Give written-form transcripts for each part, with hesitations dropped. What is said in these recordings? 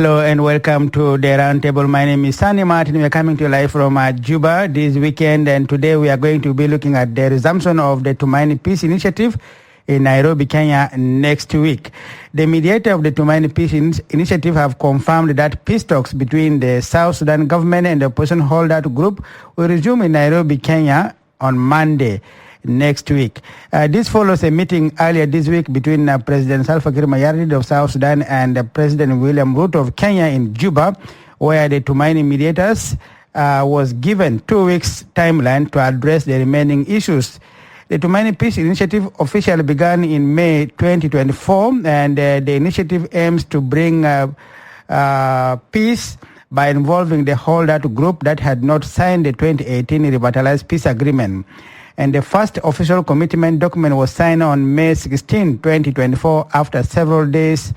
Hello and welcome to the Roundtable. My name is Sunny Martin. We are coming to you live from Juba this weekend, and today we are going to be looking at the resumption of the Tumaini Peace Initiative in Nairobi, Kenya next week. The mediator of the Tumaini Peace Initiative have confirmed that peace talks between the South Sudan government and the opposition holdout group will resume in Nairobi, Kenya on Monday next week. This follows a meeting earlier this week between President Salva Kiir Mayardit of South Sudan and President William Ruto of Kenya in Juba, where the Tumaini mediators was given 2 weeks timeline to address the remaining issues. The Tumaini Peace Initiative officially began in May 2024, and the initiative aims to bring peace by involving the holdout group that had not signed the 2018 revitalized peace agreement. And the first official commitment document was signed on May 16, 2024, after several days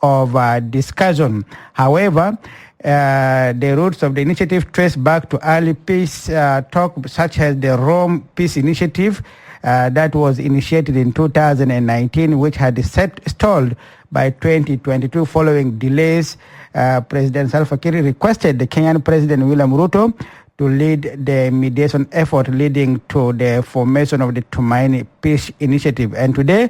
of discussion. However, the roots of the initiative trace back to early peace talk, such as the Rome Peace Initiative that was initiated in 2019, which had stalled by 2022 following delays. President Salva Kiir requested the Kenyan President William Ruto to lead the mediation effort leading to the formation of the Tumaini Peace Initiative. And today,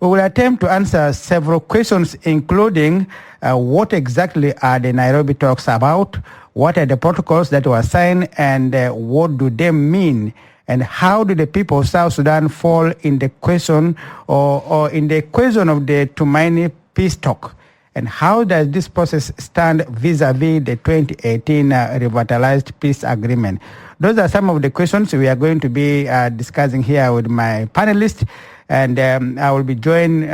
we will attempt to answer several questions, including what exactly are the Nairobi talks about, what are the protocols that were signed, and what do they mean, and how do the people of South Sudan fall in the question or in the equation of the Tumaini peace talk. And how does this process stand vis-a-vis the 2018 revitalized peace agreement? Those are some of the questions we are going to be discussing here with my panelists. And I will be joined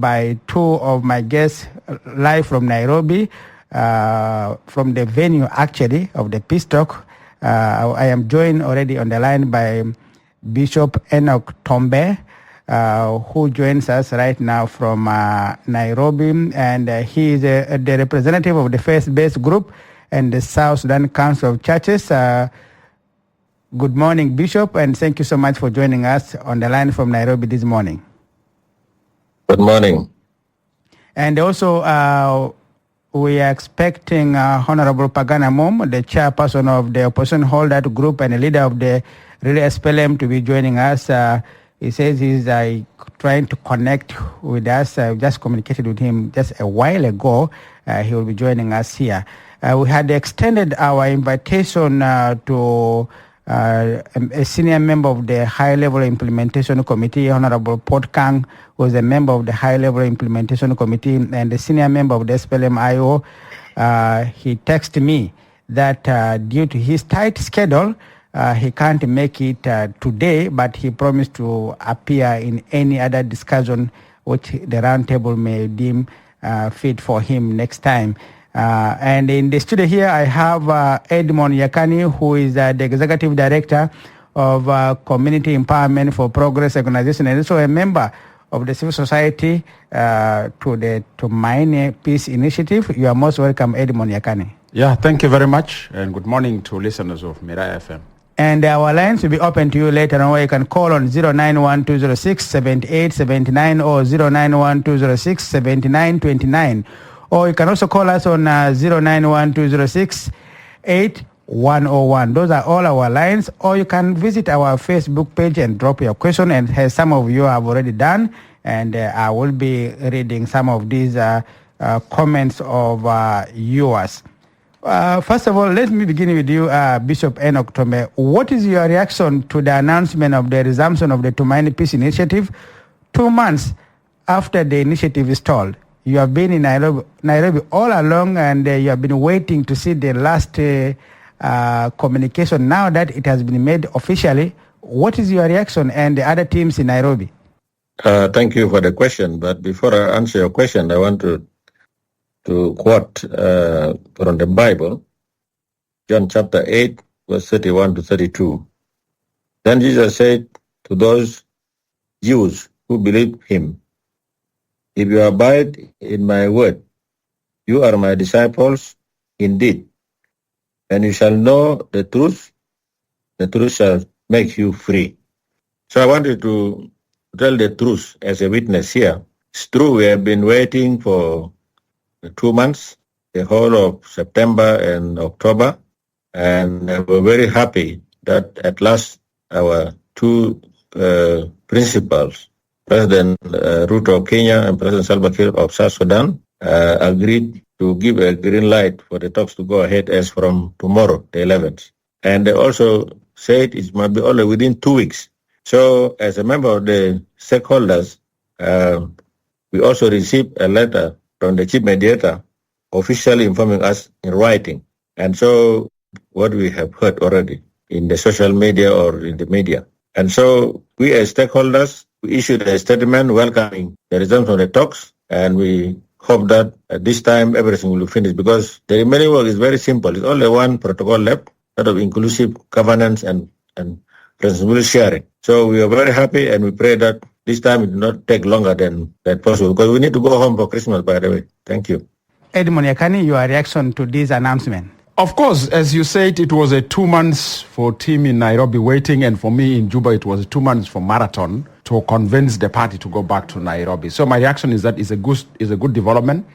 by two of my guests live from Nairobi, from the venue, actually, of the peace talk. I am joined already on the line by Bishop Enoch Tombe, who joins us right now from Nairobi, and he is the representative of the faith-based group and the South Sudan Council of Churches. Good morning, Bishop, and thank you so much for joining us on the line from Nairobi this morning. Good morning. And also, we are expecting Honorable Pagana Mom, the chairperson of the opposition holdout group and the leader of the Really SPLM, to be joining us. He says he's trying to connect with us. I just communicated with him just a while ago. He will be joining us here. We had extended our invitation to a senior member of the High-Level Implementation Committee, Honorable Port Kang, who is a member of the High-Level Implementation Committee, and the senior member of the SPLM-IO. He texted me that due to his tight schedule, he can't make it today, but he promised to appear in any other discussion which the roundtable may deem fit for him next time. And in the studio here, I have Edmond Yakani, who is the Executive Director of Community Empowerment for Progress Organization, and also a member of the civil society to the Tumaini Peace Initiative. You are most welcome, Edmond Yakani. Yeah, thank you very much, and good morning to listeners of Mirai FM. And our lines will be open to you later on, where you can call on 091-206-7879 or 091-206-7929. Or you can also call us on 091-206-8101. Those are all our lines. Or you can visit our Facebook page and drop your question, and as some of you have already done. And I will be reading some of these comments of yours. First of all, let me begin with you, Bishop Enoch Tombe. What is your reaction to the announcement of the resumption of the Tumaini Peace Initiative 2 months after the initiative is stalled? You have been in Nairobi all along, and you have been waiting to see the last communication. Now that it has been made officially, what is your reaction and the other teams in Nairobi? Thank you for the question. But before I answer your question, I want to quote from the Bible, John chapter 8, verse 31 to 32. Then Jesus said to those Jews who believed him, "If you abide in my word, you are my disciples indeed, and you shall know the truth shall make you free." So I wanted to tell the truth as a witness here. It's true, we have been waiting for 2 months. the whole of September and October, and we're very happy that at last our two principals, President Ruto of Kenya and President Salva Kiir of South Sudan, agreed to give a green light for the talks to go ahead as from tomorrow, the 11th. And they also said it might be only within 2 weeks. So as a member of the stakeholders, we also received a letter from the chief mediator officially informing us in writing. And so what we have heard already in the social media or in the media. And so we as stakeholders, we issued a statement welcoming the resumption of the talks, and we hope that at this time everything will be finished, because the remaining work is very simple. It's only one protocol left, that of inclusive governance and responsibility sharing. So we are very happy, and we pray that this time it will not take longer than possible, because we need to go home for Christmas, by the way. Thank you. Edmund Yakani, your reaction to this announcement? Of course, as you said, it was a 2 months for team in Nairobi waiting, and for me in Juba, it was 2 months for marathon to convince the party to go back to Nairobi. So my reaction is that it's a good development.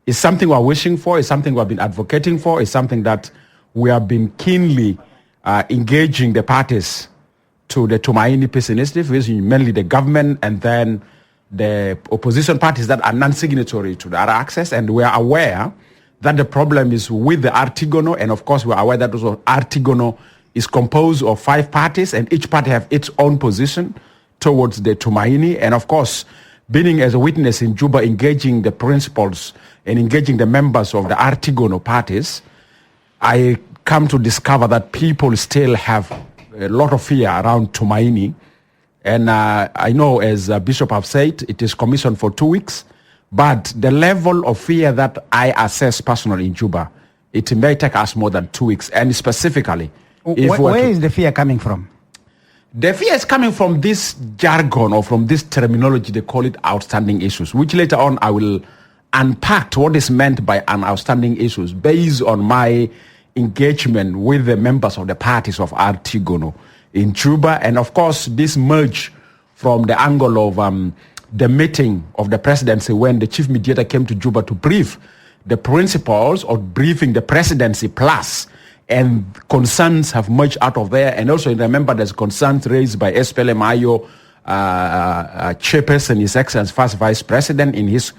It's something we're wishing for. It's something we've been advocating for. It's something that we have been keenly engaging the parties to the Tumaini Peace Initiative, which is mainly the government and then the opposition parties that are non-signatory to the other access. And we are aware that the problem is with the Artigono, and of course we're aware that also Artigono is composed of 5 parties, and each party have its own position towards the Tumaini. And of course, being as a witness in Juba, engaging the principals and engaging the members of the Artigono parties, I come to discover that people still have a lot of fear around Tumaini. And I know, as Bishop have said, it is commissioned for 2 weeks. But the level of fear that I assess personally in Juba, it may take us more than 2 weeks. And specifically, where is the fear coming from? The fear is coming from this jargon or from this terminology, they call it outstanding issues, which later on I will unpack what is meant by an outstanding issues based on my engagement with the members of the parties of Artigono in Juba. And of course, this merge from the angle of the meeting of the presidency when the chief mediator came to Juba to brief the principals or briefing the presidency plus, and concerns have merged out of there. And also remember there's concerns raised by SPLM-IO chairperson, His Excellency First Vice President, in his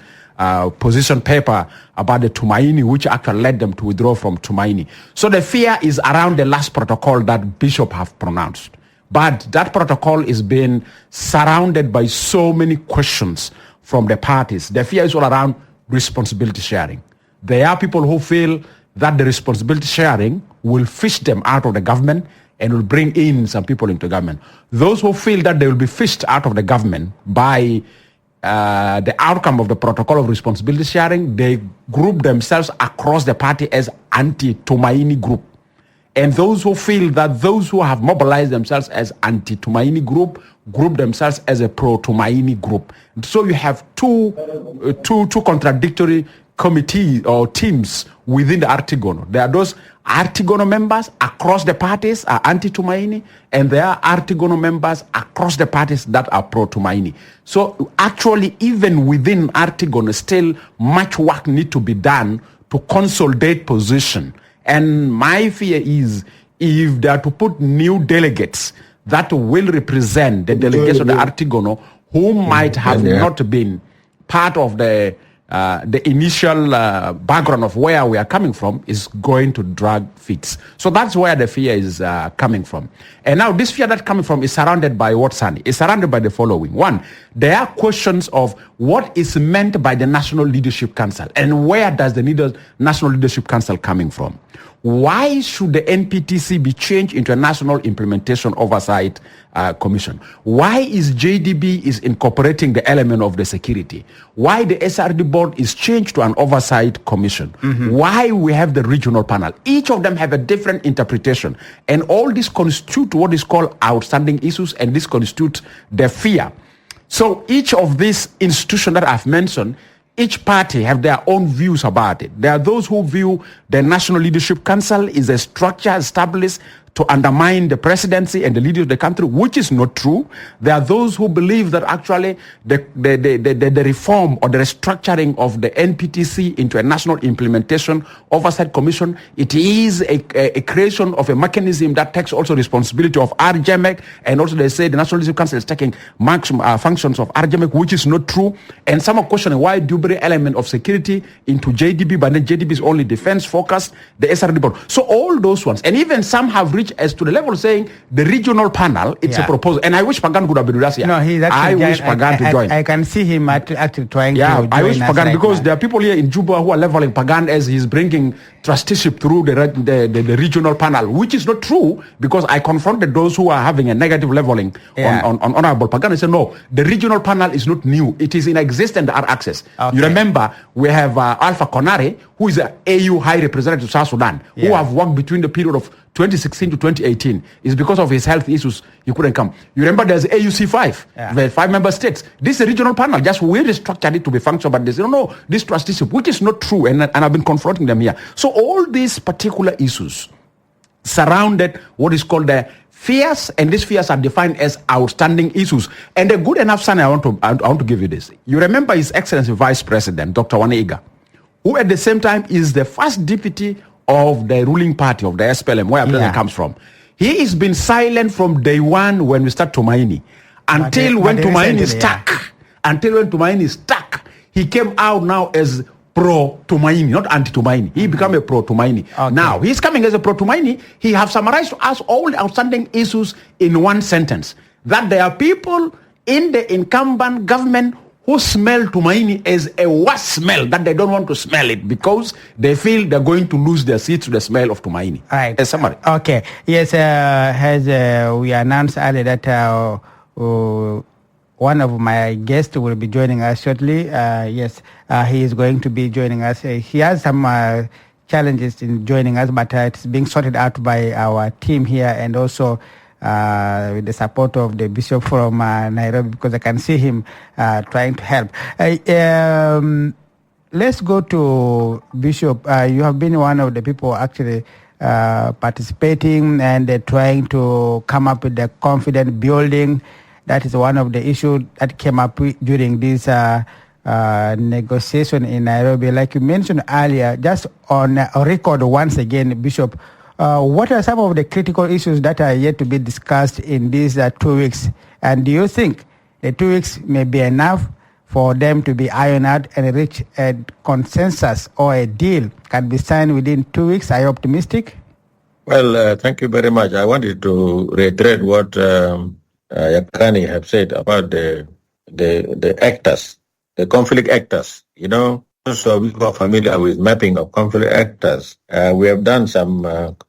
position paper about the Tumaini, which actually led them to withdraw from Tumaini. So the fear is around the last protocol that Bishop have pronounced. But that protocol is being surrounded by so many questions from the parties. The fear is all around responsibility sharing. There are people who feel that the responsibility sharing will fish them out of the government and will bring in some people into government. Those who feel that they will be fished out of the government by the outcome of the protocol of responsibility sharing, they group themselves across the party as anti-Tumaini group. And those who feel that those who have mobilized themselves as anti-Tumaini group themselves as a pro-Tumaini group. So you have two contradictory committees or teams within the Artigono. There are those Artigono members across the parties are anti-Tumaini, and there are Artigono members across the parties that are pro-Tumaini. So actually, even within Artigono, still much work needs to be done to consolidate position. And my fear is if they are to put new delegates that will represent the delegation of the Artigono who might have not been part of the initial background of where we are coming from, is going to drag feet. So that's where the fear is coming from. And now this fear that's coming from is surrounded by what, Sani? It's surrounded by the following. One, there are questions of what is meant by the National Leadership Council and where does the National Leadership Council coming from? Why should the NPTC be changed into a National Implementation Oversight Commission? Why is JDB is incorporating the element of the security? Why the SRD board is changed to an oversight commission? Mm-hmm. Why we have the regional panel? Each of them have a different interpretation. And all this constitute what is called outstanding issues, and this constitute the fear. So each of these institutions that I've mentioned, each party have their own views about it. There are those who view the National Leadership Council is a structure established to undermine the presidency and the leaders of the country, which is not true. There are those who believe that actually the reform or the restructuring of the NPTC into a National Implementation Oversight Commission, it is a creation of a mechanism that takes also responsibility of RGMEC, and also they say the National Legislative Council is taking maximum functions of RGMEC, which is not true. And some are questioning why do bring element of security into JDB, but then JDB is only defense focused, the SRD board. So all those ones, and even some have reached as to the level saying the regional panel, it's a proposal. And I wish Pagan could have been with us here. No, he's actually I wish Pagan to join. I can see him actually trying to join I wish Pagan, right because now. there are people here in Juba who are leveling Pagan as he's bringing trusteeship through the regional panel, which is not true, because I confronted those who are having a negative leveling on Honorable Pagan and said, no, the regional panel is not new. It is in existence, our access. Okay. You remember, we have Alpha Konare, who is an AU High Representative to South Sudan, who have worked between the period of 2016 to 2018. It's because of his health issues he couldn't come. You remember there's AUC5, the 5 member states. This is a regional panel, just we restructured it to be functional, but they say, no, this trusteeship, which is not true, and I've been confronting them here. So all these particular issues surrounded what is called the fears, and these fears are defined as outstanding issues. And a good enough sign I want to give you this. You remember His Excellency Vice President, Dr. Waneiga, who at the same time is the first deputy of the ruling party of the SPLM, where President comes from. He has been silent from day one when we start Tumaini, until when Tumaini stuck. Until when Tumaini stuck, he came out now as pro-Tumaini, not anti-Tumaini. He became a pro-Tumaini. Okay. Now, he's coming as a pro-Tumaini. He have summarized to us all the outstanding issues in one sentence. That there are people in the incumbent government who smell Tumaini as a worse smell, that they don't want to smell it because they feel they're going to lose their seats to the smell of Tumaini. All right. A summary. Okay. Yes, as we announced earlier that one of my guests will be joining us shortly. Yes, he is going to be joining us. He has some challenges in joining us, but it's being sorted out by our team here, and also with the support of the bishop from Nairobi, because I can see him trying to help. Let's go to Bishop. You have been one of the people actually participating and trying to come up with the confidence building. That is one of the issues that came up during this negotiation in Nairobi. Like you mentioned earlier, just on record once again, Bishop, what are some of the critical issues that are yet to be discussed in these 2 weeks? And do you think the 2 weeks may be enough for them to be ironed out and reach a consensus, or a deal can be signed within 2 weeks? Are you optimistic? Well, thank you very much. I wanted to reiterate what Yakani have said about the actors, the conflict actors. You know, so we are familiar with mapping of conflict actors. We have done some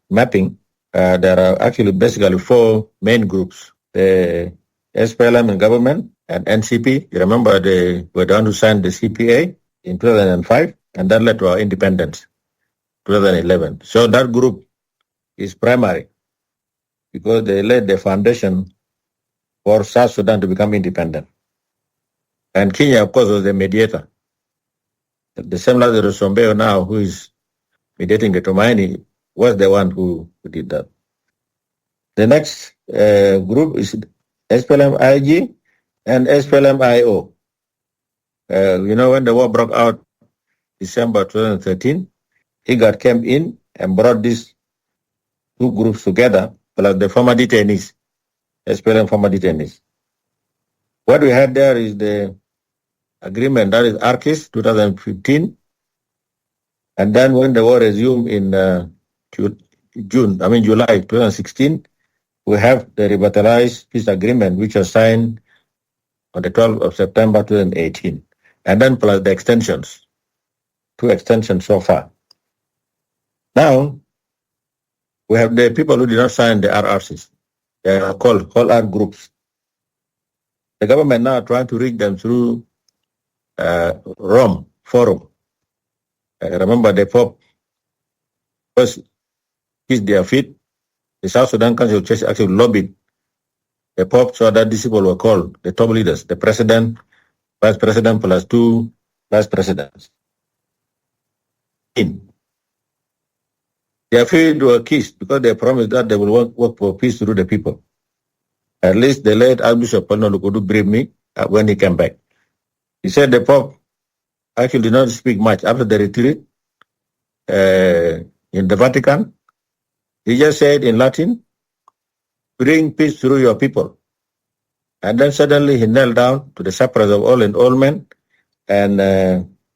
mapping. There are actually basically 4 main groups: the SPLM and government and NCP. You remember they were the one who signed the CPA in 2005, and that led to our independence, 2011. So that group is primary because they laid the foundation for South Sudan to become independent. And Kenya, of course, was the mediator. The same Lazarus Sombeo now, who is mediating the Tumaini, was the one who did that. The next group is SPLM-IG and SPLM-IO. You know, when the war broke out, December 2013, IGAD came in and brought these 2 groups together, plus the former detainees, SPLM former detainees. What we had there is the agreement, that is ARCIS 2015, and then when the war resumed in July 2016, we have the revitalized peace agreement, which was signed on the 12th of September 2018, and then plus the extensions, 2 extensions so far. Now, we have the people who did not sign the RRCs. They are called whole-earth groups. The government now trying to reach them through Rome Forum. Remember, the Pope first kissed their feet. The South Sudan Council Church actually lobbied the Pope so that these people were called the top leaders, the president, vice president, plus 2 vice presidents. Their feet were kissed because they promised that they will work for peace through the people. At least the late Archbishop Lukudu briefed me when he came back. He said the Pope actually did not speak much after the retreat in the Vatican. He just said in Latin, bring peace through your people. And then suddenly he knelt down to the surprise of all and all men, and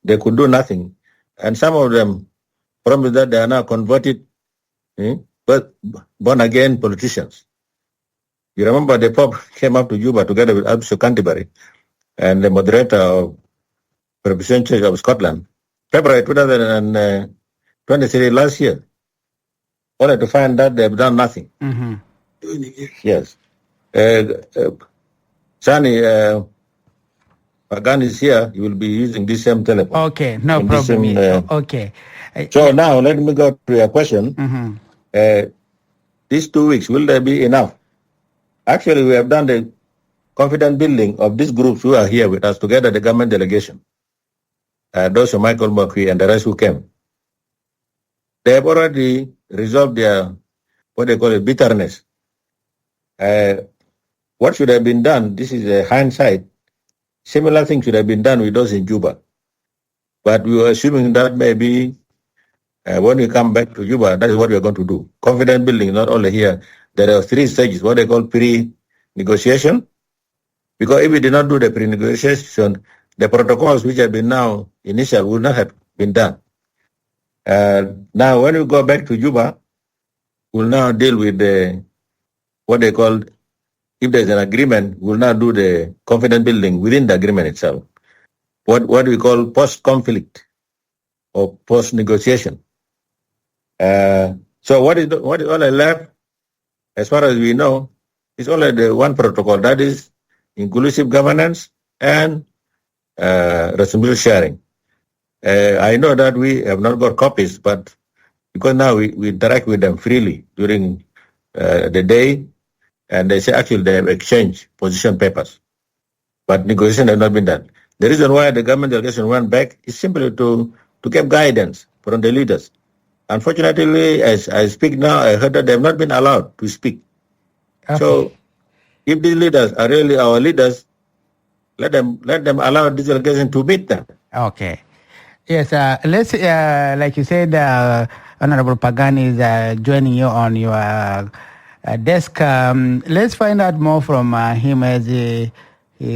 they could do nothing. And some of them promised that they are now converted, but born-again politicians. You remember the Pope came up to Juba together with Archbishop Canterbury and the moderator of Presbyterian Church of Scotland, February 2023 last year, only to find that they've done nothing. Mm-hmm. Yes. Sani, Pagan is here. You will be using this same telephone. Okay, no problem. Okay. So now let me go to your question. Mm-hmm. These 2 weeks, will there be enough? Actually, we have done the confidence building of these groups who are here with us together, the government delegation. Those are Michael McQueen and the rest who came. They have already resolved their, what they call it, bitterness. What should have been done, this is a hindsight, similar things should have been done with those in Juba. But we were assuming that maybe when we come back to Juba, that is what we are going to do. Confidence building, not only here. There are 3 stages, what they call pre-negotiation. Because if we did not do the pre-negotiation, the protocols which have been now initial would not have been done. Now, when we go back to Juba, we'll now deal with the, what they call, if there's an agreement, we'll now do the confidence building within the agreement itself. What we call post-conflict or post-negotiation. So what is all I left, as far as we know, is only the one protocol, that is inclusive governance and responsibility sharing. I know that we have not got copies, but because now we interact with them freely during the day, and they say actually they have exchanged position papers, but negotiation has not been done. The reason why the government delegation went back is simply to get guidance from the leaders. Unfortunately, as I speak now, I heard that they have not been allowed to speak. Okay. So if these leaders are really our leaders, let them allow this delegation to meet them. Okay. Yes, let's, like you said, Honorable Pagan is joining you on your desk. Let's find out more from him as he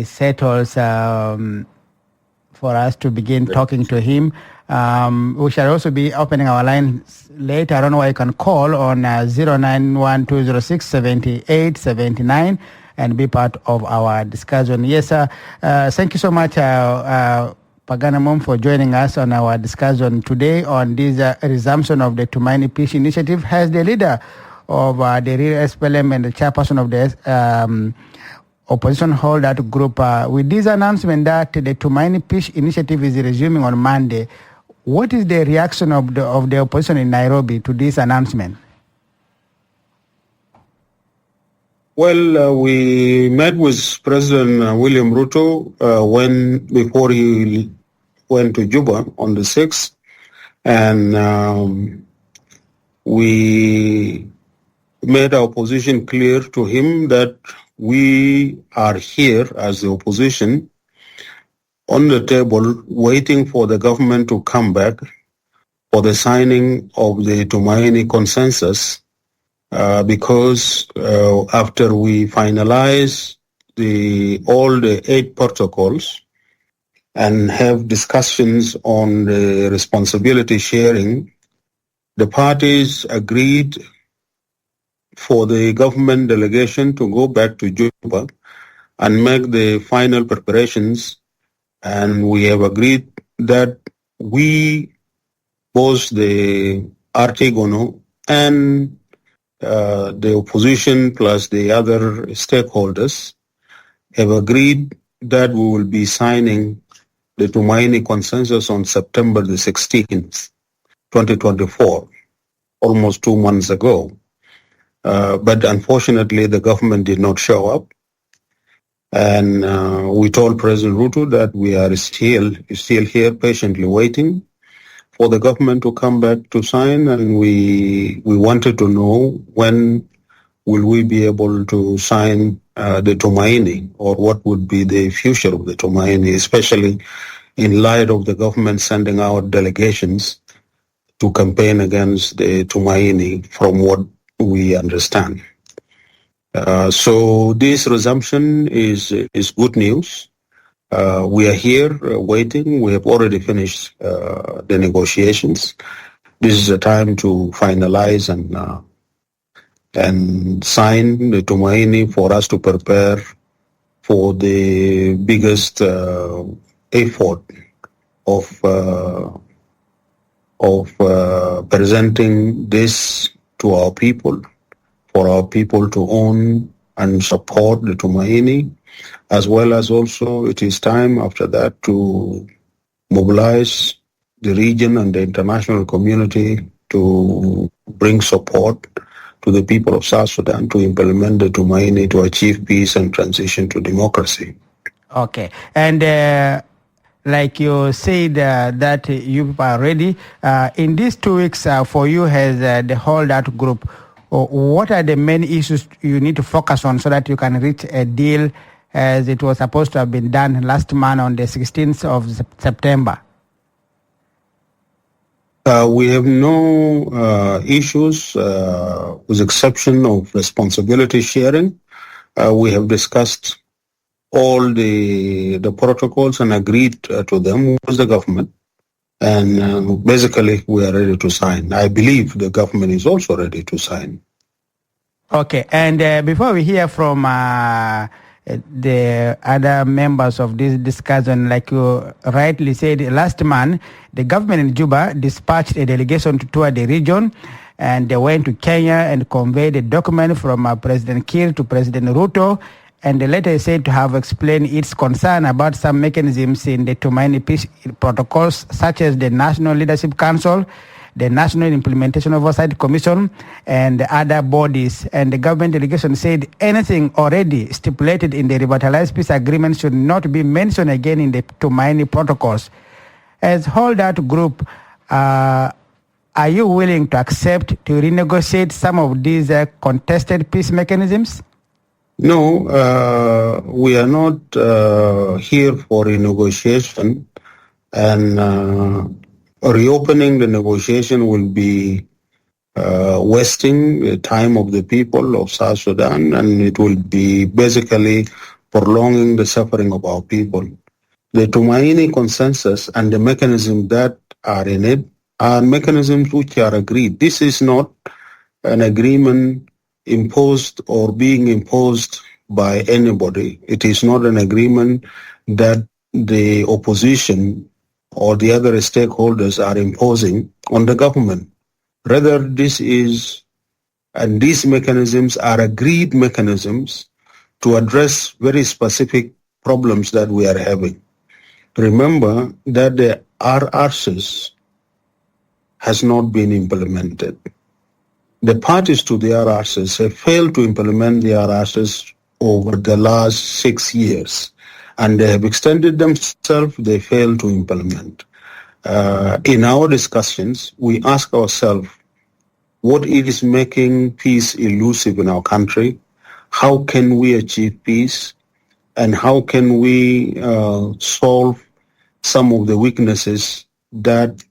settles for us to begin talking to him. We shall also be opening our lines later. I don't know why you can call on 091-206-7879 and be part of our discussion. Yes, sir. Thank you so much, Paganamum, for joining us on our discussion today on this resumption of the Tumaini Peace Initiative. As the leader of the real SPLM and the chairperson of the opposition holder group, with this announcement that the Tumaini Peace Initiative is resuming on Monday, what is the reaction of the opposition in Nairobi to this announcement? Well, we met with President William Ruto before he went to Juba on the 6th, and we made our position clear to him that we are here as the opposition on the table waiting for the government to come back for the signing of the Tumaini consensus. Because after we finalize all the 8 protocols and have discussions on the responsibility sharing, the parties agreed for the government delegation to go back to Juba and make the final preparations, and we have agreed that we, both the Artigono and the opposition plus the other stakeholders have agreed that we will be signing the Tumaini consensus on September the 16th, 2024, almost 2 months ago. But unfortunately, the government did not show up. And we told President Ruto that we are still here patiently waiting for the government to come back to sign, and we wanted to know when will we be able to sign the Tumaini, or what would be the future of the Tumaini, especially in light of the government sending out delegations to campaign against the Tumaini, from what we understand. So this resumption is good news. We are here waiting. We have already finished the negotiations. This is a time to finalize and sign the Tumaini for us to prepare for the biggest effort of presenting this to our people, for our people to own and support the Tumaini, as well as also it is time after that to mobilize the region and the international community to bring support to the people of South Sudan to implement the Tumaini to achieve peace and transition to democracy. Okay. And like you said that you are ready, in these 2 weeks for you as the holdout group, what are the main issues you need to focus on so that you can reach a deal as it was supposed to have been done last month on the 16th of September? We have no issues with exception of responsibility sharing. We have discussed all the protocols and agreed to them with the government. And basically, we are ready to sign. I believe the government is also ready to sign. Okay. And before we hear from the other members of this discussion, like you rightly said, last month, the government in Juba dispatched a delegation to tour the region, and they went to Kenya and conveyed a document from President Kiir to President Ruto. And the letter is said to have explained its concern about some mechanisms in the Tumaini Peace protocols, such as the National Leadership Council, the National Implementation Oversight Commission, and the other bodies. And the government delegation said anything already stipulated in the revitalized peace agreement should not be mentioned again in the Tumaini protocols. As holdout group, are you willing to accept to renegotiate some of these contested peace mechanisms? No, we are not here for renegotiation, and reopening the negotiation will be wasting the time of the people of South Sudan, and it will be basically prolonging the suffering of our people. The Tumaini consensus and the mechanisms that are in it are mechanisms which are agreed. This is not an agreement imposed or being imposed by anybody. It is not an agreement that the opposition or the other stakeholders are imposing on the government. Rather, this is, and these mechanisms are agreed mechanisms to address very specific problems that we are having. Remember that the RRCs has not been implemented. The parties to the RRCs have failed to implement the RRCs over the last 6 years, and they have extended themselves, they failed to implement. In our discussions, we ask ourselves, what is making peace elusive in our country? How can we achieve peace? And how can we solve some of the weaknesses that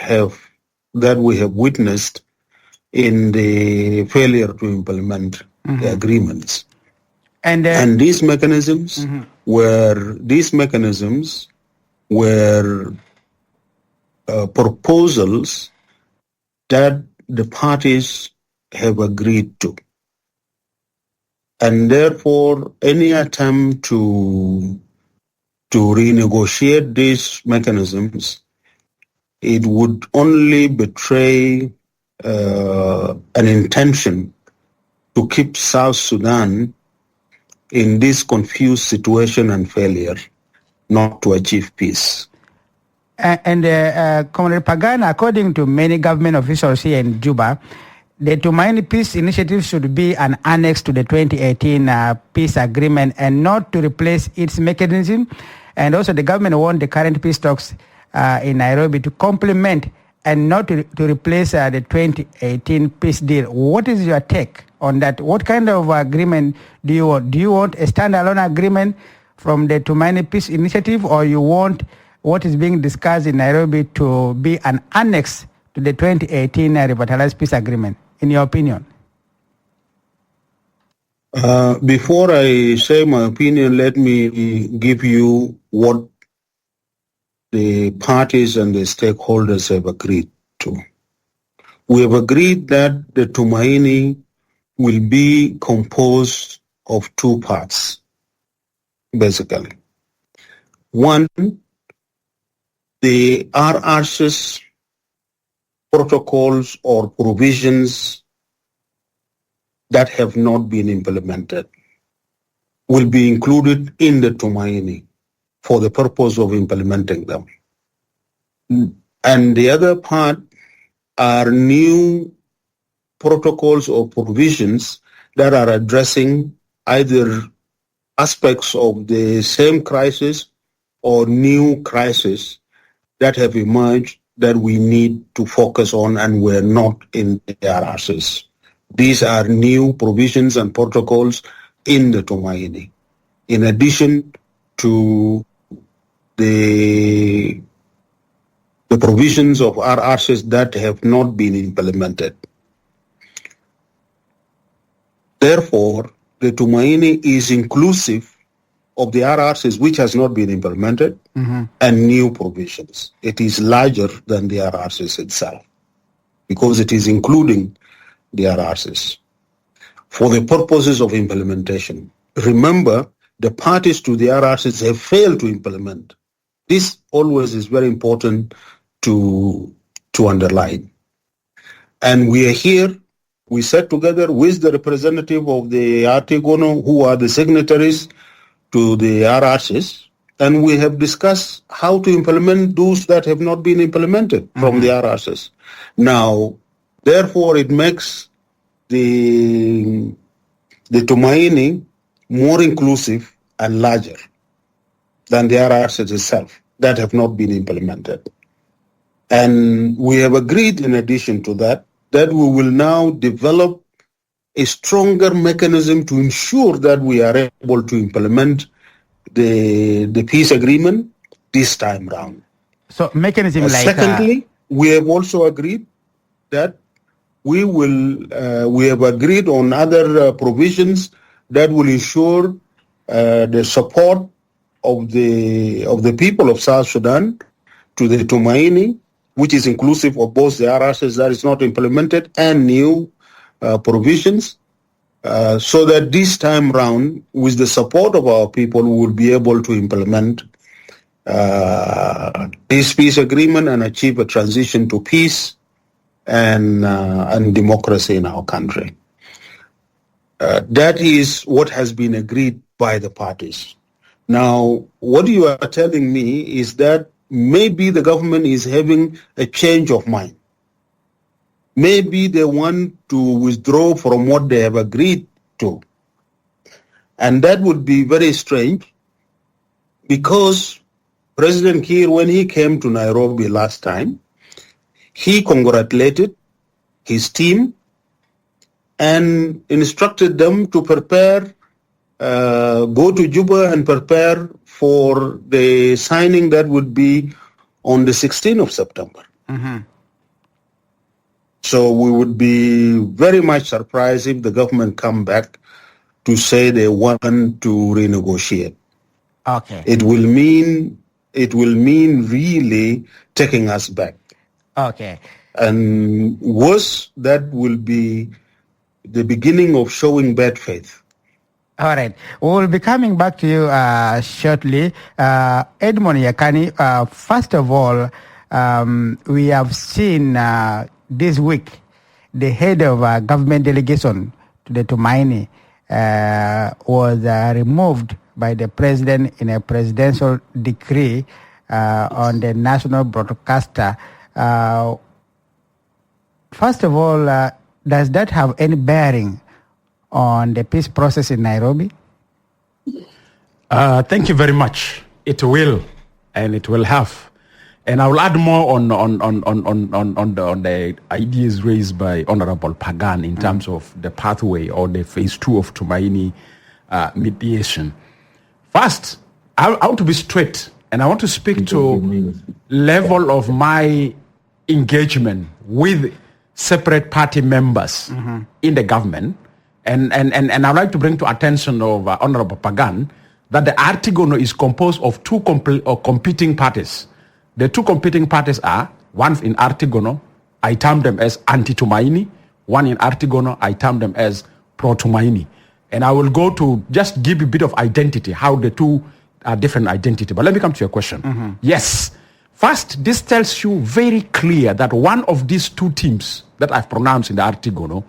we have witnessed in the failure to implement the agreements? And these mechanisms were proposals that the parties have agreed to. And therefore, any attempt to renegotiate these mechanisms, it would only betray an intention to keep South Sudan in this confused situation and failure, not to achieve peace. And Comrade Pagan, according to many government officials here in Juba, the Tumaini Peace Initiative should be an annex to the 2018 peace agreement and not to replace its mechanism. And also the government want the current peace talks in Nairobi to complement and not to replace the 2018 peace deal. What is your take on that? What kind of agreement do you want? Do you want a standalone agreement from the Tumaini Peace Initiative, or you want what is being discussed in Nairobi to be an annex to the 2018 revitalized peace agreement, in your opinion? Before I say my opinion, let me give you what the parties and the stakeholders have agreed to. We have agreed that the Tumaini will be composed of two parts, basically. One, the RRC's protocols or provisions that have not been implemented will be included in the Tumaini for the purpose of implementing them. And the other part are new protocols or provisions that are addressing either aspects of the same crisis or new crisis that have emerged that we need to focus on and were not in the RRCs. These are new provisions and protocols in the Tumaini, in addition to the provisions of RRCs that have not been implemented. Therefore, the Tumaini is inclusive of the RRCs which has not been implemented and new provisions. It is larger than the RRCs itself because it is including the RRCs for the purposes of implementation. Remember, the parties to the RRCs have failed to implement. This always is very important to underline. And we are here, we sat together with the representative of the Artigono, who are the signatories to the RRCs, and we have discussed how to implement those that have not been implemented from the RRCs. Now, therefore, it makes the Tumaini more inclusive and larger than the RRCs itself that have not been implemented. And we have agreed, in addition to that, that we will now develop a stronger mechanism to ensure that we are able to implement the peace agreement this time round. So mechanism like... Secondly, we have also agreed that we have agreed on other provisions that will ensure the support of the people of South Sudan to the Tumaini, which is inclusive of both the RRCs that is not implemented and new provisions, so that this time round, with the support of our people, we will be able to implement this peace agreement and achieve a transition to peace and democracy in our country. That is what has been agreed by the parties. Now, what you are telling me is that maybe the government is having a change of mind. Maybe they want to withdraw from what they have agreed to. And that would be very strange because President Kiir, when he came to Nairobi last time, he congratulated his team and instructed them to prepare, go to Juba and prepare for the signing that would be on the 16th of September. So we would be very much surprised if the government come back to say they want to renegotiate. Okay. It will mean really taking us back. Okay. And worse, that will be the beginning of showing bad faith. All right. We'll be coming back to you shortly. Edmond Yakani, first of all, we have seen this week the head of government delegation to the Tumaini was removed by the president in a presidential decree on the national broadcaster. First of all, does that have any bearing on the peace process in Nairobi? Thank you very much. It will, and it will have And I will add more on the ideas raised by Honorable Pagan in terms of the pathway or the phase 2 of Tumaini mediation. First, I want to be straight, and I want to speak to level of my engagement with separate party members in the government. And I'd like to bring to attention of Honorable Pagan that the Artigono is composed of two competing parties. The two competing parties are, one in Artigono, I term them as anti-Tumaini. One in Artigono, I term them as pro-Tumaini. And I will go to just give you a bit of identity, how the two are different identity. But let me come to your question. Yes. First, this tells you very clear that one of these two teams that I've pronounced in the Artigono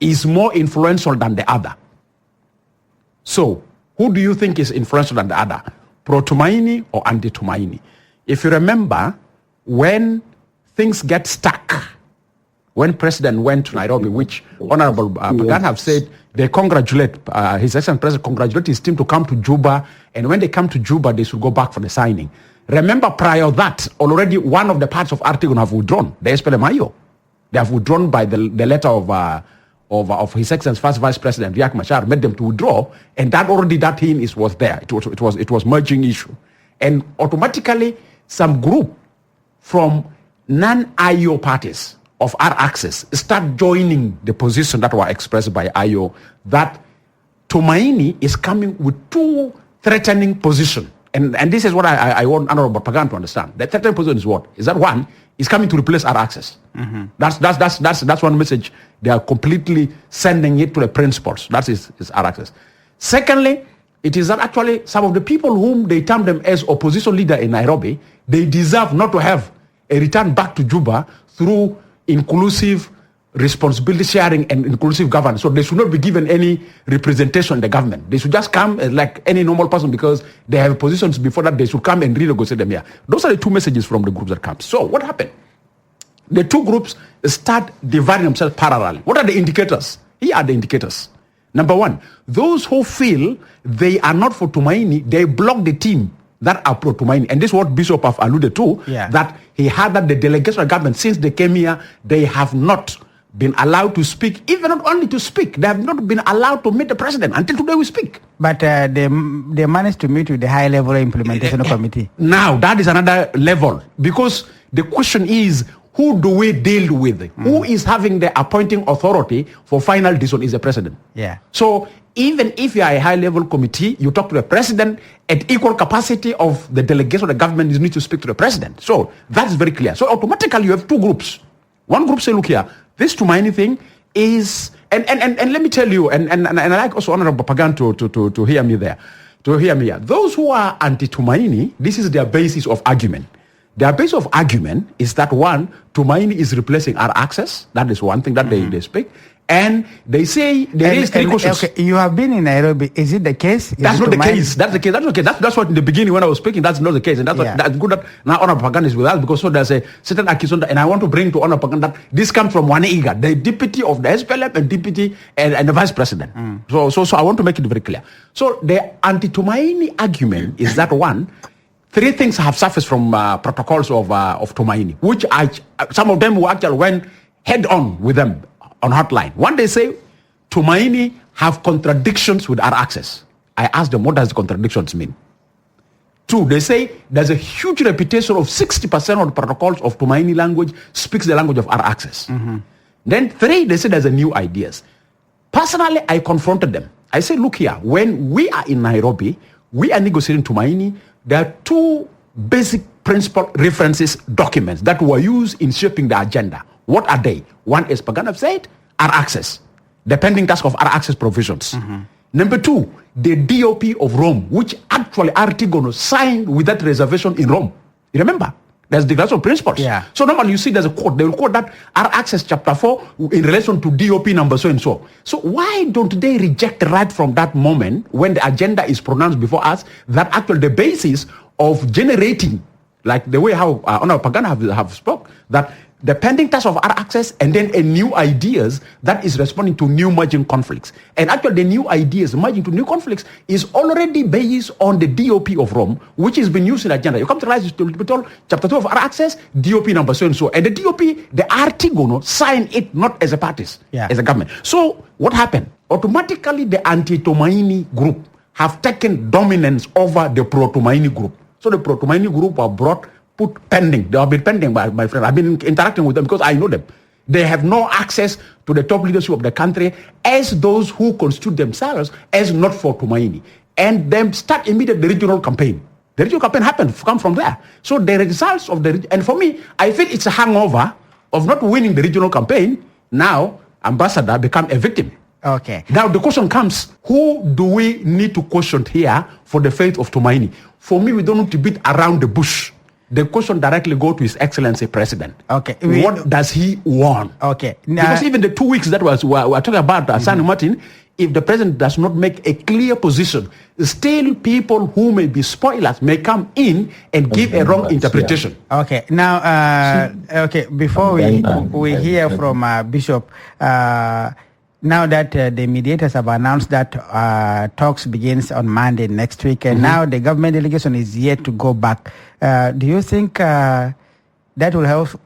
is more influential than the other. So, who do you think is influential than the other? Pro-Tumaini or anti-Tumaini? If you remember, when things get stuck, when President went to Nairobi, which Honorable Pagan have said, they congratulate, His Excellency President congratulate his team to come to Juba, and when they come to Juba, they should go back for the signing. Remember, prior that, already one of the parts of Artigono have withdrawn, the SPLM-IO. They have withdrawn by the letter of His Excellency First Vice President Riek Machar, made them to withdraw, and that team was there. It was merging issue, and automatically some group from non-IO parties of our access start joining the position that were expressed by IO that Tumaini is coming with two threatening positions. And this is what I want Honorable Pagan to understand. The threatening position is what? Is that one is coming to replace our access. That's one message. They are completely sending it to the principals. That is our access. Secondly, it is that actually some of the people whom they term them as opposition leader in Nairobi, they deserve not to have a return back to Juba through inclusive responsibility sharing and inclusive governance. So they should not be given any representation in the government. They should just come like any normal person because they have positions before that. They should come and renegotiate them here. Those are the two messages from the groups that come. So what happened? The two groups start dividing themselves parallelly. What are the indicators? Here are the indicators. Number one, those who feel they are not for Tumaini, they block the team that are pro-Tumaini. And this is what Bishop have alluded to, that he had that the delegation of government, since they came here, they have not been allowed to speak, even not only to speak, they have not been allowed to meet the president. Until today we speak. But they managed to meet with the high-level implementation committee. Now, that is another level, because the question is, who do we deal with? Who is having the appointing authority for final decision is the president. So even if you are a high-level committee, you talk to the president at equal capacity of the delegation of the government, you need to speak to the president. So that's very clear. So automatically you have two groups. One group say, look here, this Tumaini thing is, and let me tell you, and I like also Honorable Pagan to hear me there, to hear me here. Those who are anti-Tumaini, this is their basis of argument. Their base of argument is that one, Tumaini is replacing our access. That is one thing that they speak. And they say there is three questions. Okay, you have been in Nairobi. Is it the case? That's not the case. That's the case. That's okay. That's what in the beginning when I was speaking, that's not the case. And that's good that now Honorable Pagan is with us, because so there's a certain accusation. And I want to bring to Honorable Pagan that this comes from Waneiga, the deputy of the SPLM and deputy and the vice president. So I want to make it very clear. So the anti-Tumaini argument is that one, three things have surfaced from protocols of Tumaini, which some of them who actually went head on with them on hotline. One, they say Tumaini have contradictions with our access. I asked them, what does the contradictions mean? Two, they say there's a huge reputation of 60% of the protocols of Tumaini language speaks the language of our access. Then three, they say there's a new ideas. Personally, I confronted them. I said, look here, when we are in Nairobi, we are negotiating Tumaini. There are two basic principal references documents that were used in shaping the agenda. What are they? One is, Pagan have said, our access, the pending task of our access provisions. Number two, the DOP of Rome, which actually Artigono signed with that reservation in Rome. You remember? There's declaration of principles. So normally you see there's a quote. They will quote that our access chapter 4 in relation to DOP number so and so. So why don't they reject right from that moment when the agenda is pronounced before us that actually the basis of generating, like the way how Honorable Pagan have spoke, that the pending task of our access, and then a new ideas that is responding to new merging conflicts. And actually, the new ideas merging to new conflicts is already based on the DOP of Rome, which has been used in agenda. You come to realize it's chapter 2 of our access, DOP number so and so. And the DOP, the Artigono, signed it not as a parties, as a government. So what happened? Automatically, the anti-Tumaini group have taken dominance over the pro-Tumaini group. So the pro-Tumaini group were put pending. They have been pending by my friend. I've been interacting with them because I know them. They have no access to the top leadership of the country as those who constitute themselves as not for Tumaini. And then start immediately the regional campaign. The regional campaign come from there. So the results of and for me, I feel it's a hangover of not winning the regional campaign. Now, ambassador become a victim. Okay. Now the question comes, who do we need to question here for the fate of Tumaini? For me, we don't need to beat around the bush. The question directly go to His Excellency President. Okay. What does he want? Okay. Because even the 2 weeks that we're talking about, San Martin, if the president does not make a clear position, still people who may be spoilers may come in and give a wrong interpretation. Okay. Now, before we hear from Bishop, now that the mediators have announced that talks begins on Monday next week, and now the government delegation is yet to go back. Do you think that will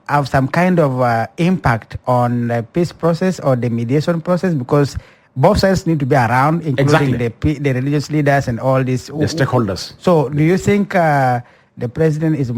have some kind of impact on the peace process or the mediation process? Because both sides need to be around, including the religious leaders and all these. The stakeholders. So do you think the president is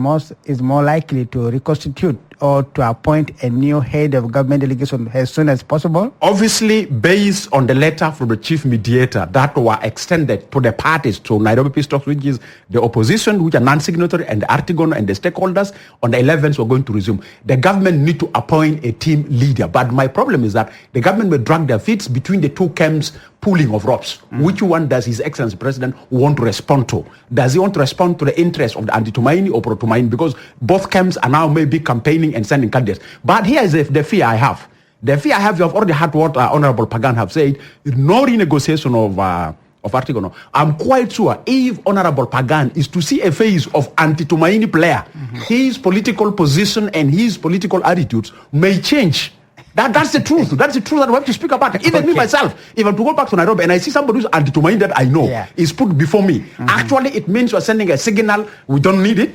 more likely to reconstitute or to appoint a new head of government delegation as soon as possible? Obviously, based on the letter from the chief mediator that were extended to the parties to Nairobi Peace Talks, which is the opposition, which are non-signatory, and the Artigono and the stakeholders, on the 11th we're going to resume. The government need to appoint a team leader. But my problem is that the government will drag their feet between the two camps pulling of ropes. Which one does His Excellency President want to respond to? Does he want to respond to the interest of the anti-Tumaini or pro-Tumaini? Because both camps are now maybe campaigning and sending candidates. But here is the fear I have. The fear I have, you have already heard what Honorable Pagan have said, no renegotiation of Artigono. I'm quite sure if Honorable Pagan is to see a phase of anti-Tumaini player, his political position and his political attitudes may change. That's the truth. That's the truth that we have to speak about. Even me myself, if I'm to go back to Nairobi and I see somebody who's anti-Tumaini that I know is put before me, actually it means we're sending a signal we don't need it.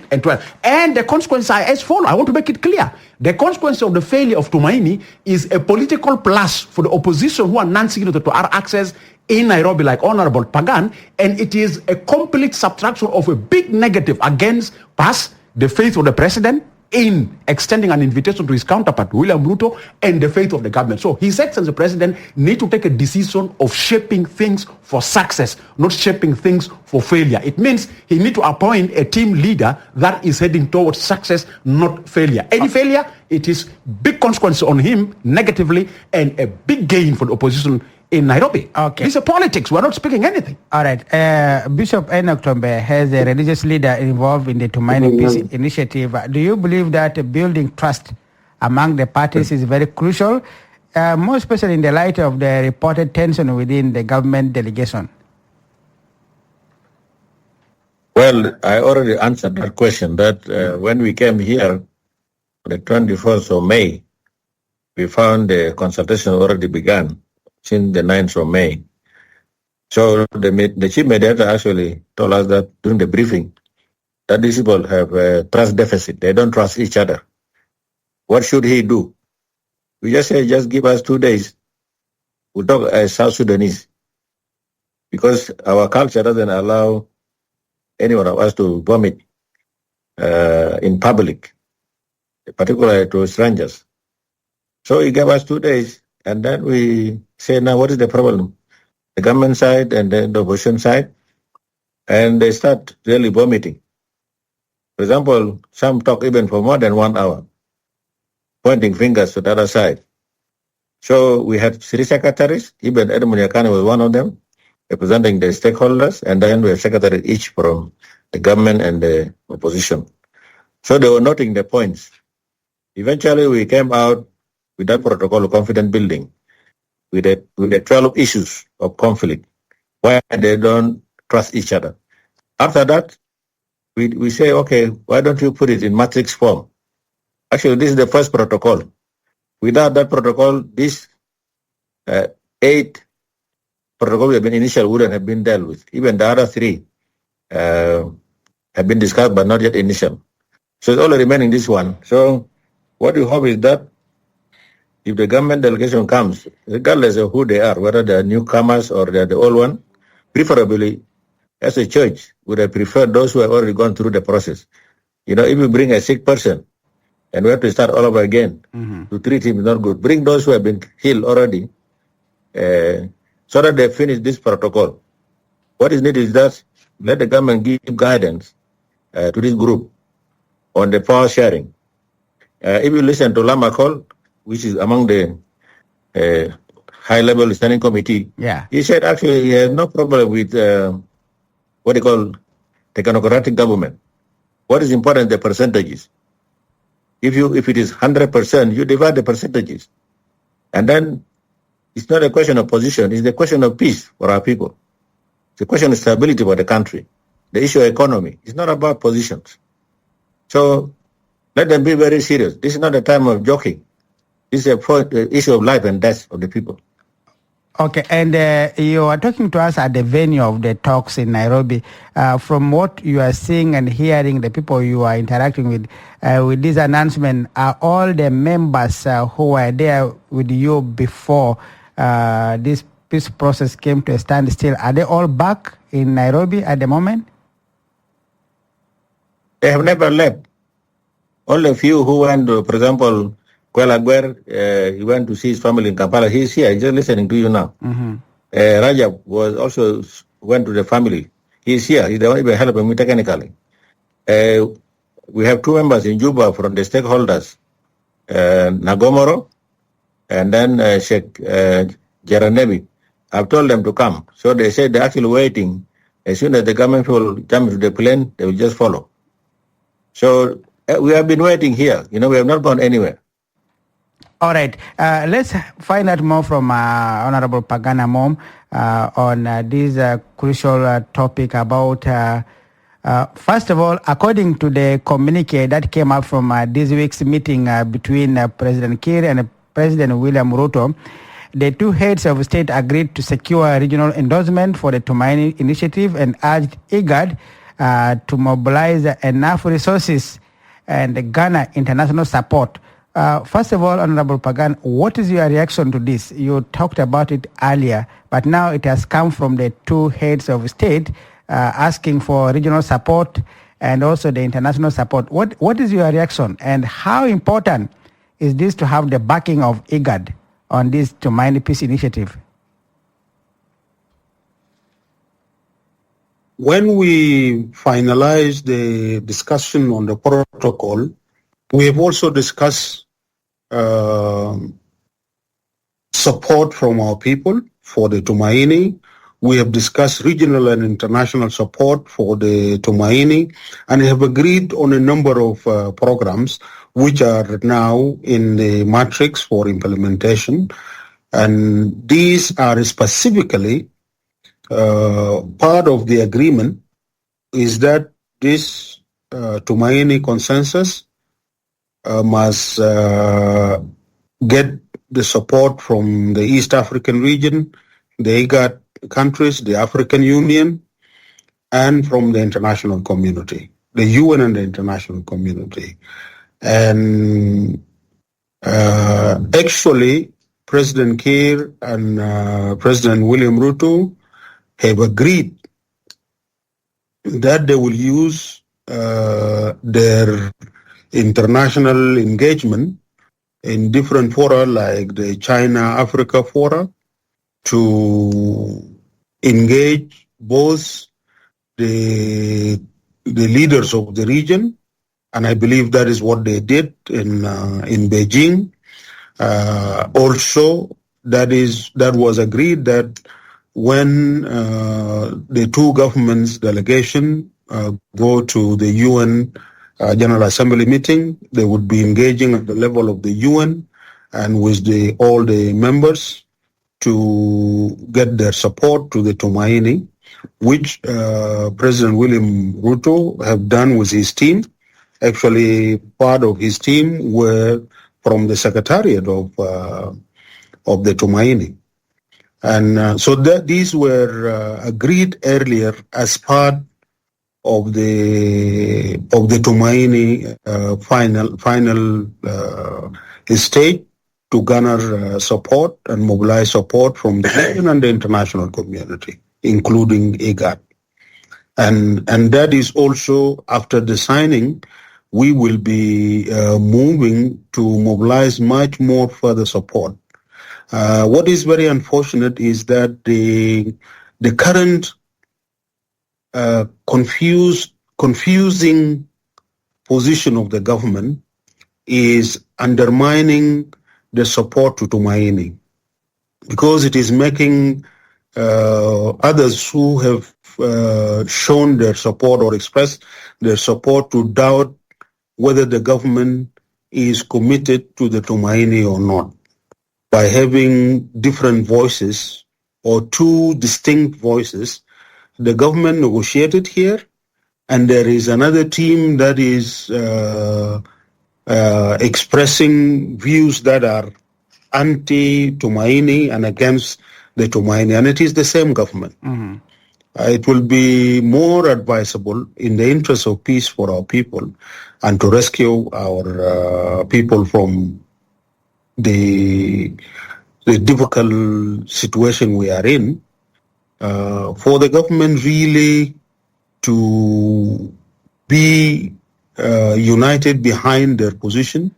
And the consequences are as follows. I want to make it clear. The consequence of the failure of Tumaini is a political plus for the opposition who are non-signatory to our access in Nairobi, like Honorable Pagan, and it is a complete subtraction of a big negative against us, the faith of the president, in extending an invitation to his counterpart, William Ruto, and the faith of the government. So His Excellency President need to take a decision of shaping things for success, not shaping things for failure. It means he need to appoint a team leader that is heading towards success, not failure. Any failure, it is big consequences on him negatively and a big gain for the opposition in Nairobi. Okay. This is politics. We're not speaking anything. All right. Bishop Enoch Tombe has a religious leader involved in the Tumaini Peace Initiative. Do you believe that building trust among the parties is very crucial, more especially in the light of the reported tension within the government delegation? Well, I already answered that question, that when we came here, the 21st of May, we found the consultation already began since the 9th of May. So the chief mediator actually told us that during the briefing that these people have a trust deficit. They don't trust each other. What should he do? We just say, just give us 2 days. We'll talk as South Sudanese. Because our culture doesn't allow any one of us to vomit in public, particularly to strangers. So he gave us 2 days, and then we say, now what is the problem? The government side and then the opposition side, and they start really vomiting. For example, some talk even for more than 1 hour, pointing fingers to the other side. So we had 3 secretaries, even Edmund Yakani was one of them, representing the stakeholders, and then we have secretaries each from the government and the opposition. So they were noting the points. Eventually we came out with that protocol of confidence building, with the 12 issues of conflict, where they don't trust each other. After that, we say, okay, why don't you put it in matrix form? Actually, this is the first protocol. Without that protocol, these 8 protocols have been initial wouldn't have been dealt with. Even the other 3 have been discussed but not yet initial. So it's only remaining this one. So what we hope is that if the government delegation comes, regardless of who they are, whether they're newcomers or they're the old one, preferably as a church would have preferred those who have already gone through the process. You know, if you bring a sick person and we have to start all over again to treat him is not good. Bring those who have been healed already so that they finish this protocol. What is needed is that let the government give guidance to this group on the power sharing. If you listen to Lama Call, which is among the high-level standing committee, he said actually he has no problem with what they call technocratic government. What is important is the percentages. If it is 100%, you divide the percentages. And then it's not a question of position, it's a question of peace for our people. It's a question of stability for the country. The issue of economy is not about positions. So let them be very serious. This is not a time of joking. This is an issue of life and death of the people. Okay, and you are talking to us at the venue of the talks in Nairobi. From what you are seeing and hearing, the people you are interacting with this announcement, are all the members who were there with you before this peace process came to a standstill, are they all back in Nairobi at the moment? They have never left. Only a few who went to, for example, Kwelagwer, he went to see his family in Kampala. He's here, he's just listening to you now. Rajab was also went to the family. He's here, he's the one who helping me technically. We have 2 members in Juba from the stakeholders, Nagomoro and then Sheikh Jaranebi. I've told them to come. So they said they're actually waiting. As soon as the government will jump to the plane, they will just follow. So we have been waiting here. You know, we have not gone anywhere. All right. Let's find out more from Honorable Pagana Mom on this crucial topic about, first of all, according to the communique that came out from this week's meeting between President Kiir and President William Ruto, the 2 heads of state agreed to secure regional endorsement for the Tumaini Initiative and urged IGAD to mobilize enough resources and garner international support. First of all, Honorable Pagan, what is your reaction to this? You talked about it earlier, but now it has come from the 2 heads of state asking for regional support and also the international support. What is your reaction, and how important is this to have the backing of IGAD on this Tumaini Peace Initiative? When we finalized the discussion on the protocol, we have also discussed support from our people for the Tumaini. We have discussed regional and international support for the Tumaini, and have agreed on a number of programs which are now in the matrix for implementation. And these are specifically part of the agreement is that this Tumaini consensus must get the support from the East African region, the IGAD countries, the African Union, and from the international community, the UN and the international community. And actually, President Kiir and President William Ruto have agreed that they will use their international engagement in different fora like the China-Africa fora to engage both the leaders of the region, and I believe that is what they did in Beijing. Also, that was agreed that when the 2 governments delegation go to the UN General Assembly meeting, they would be engaging at the level of the UN and with all the members to get their support to the Tumaini, which President William Ruto have done with his team. Actually, part of his team were from the secretariat of the Tumaini. And so these were agreed earlier as part of the Tumaini final stage to garner support and mobilize support from the region and the international community, including IGAD. And that is also after the signing, we will be moving to mobilize much more further support. What is very unfortunate is that the current confusing position of the government is undermining the support to Tumaini, because it is making others who have shown their support or expressed their support to doubt whether the government is committed to the Tumaini or not, by having different voices or two distinct voices. The government negotiated here, and there is another team that is expressing views that are anti-Tumaini and against the Tumaini, and it is the same government. Mm-hmm. It will be more advisable in the interest of peace for our people and to rescue our people from the difficult situation we are in, for the government really to be united behind their position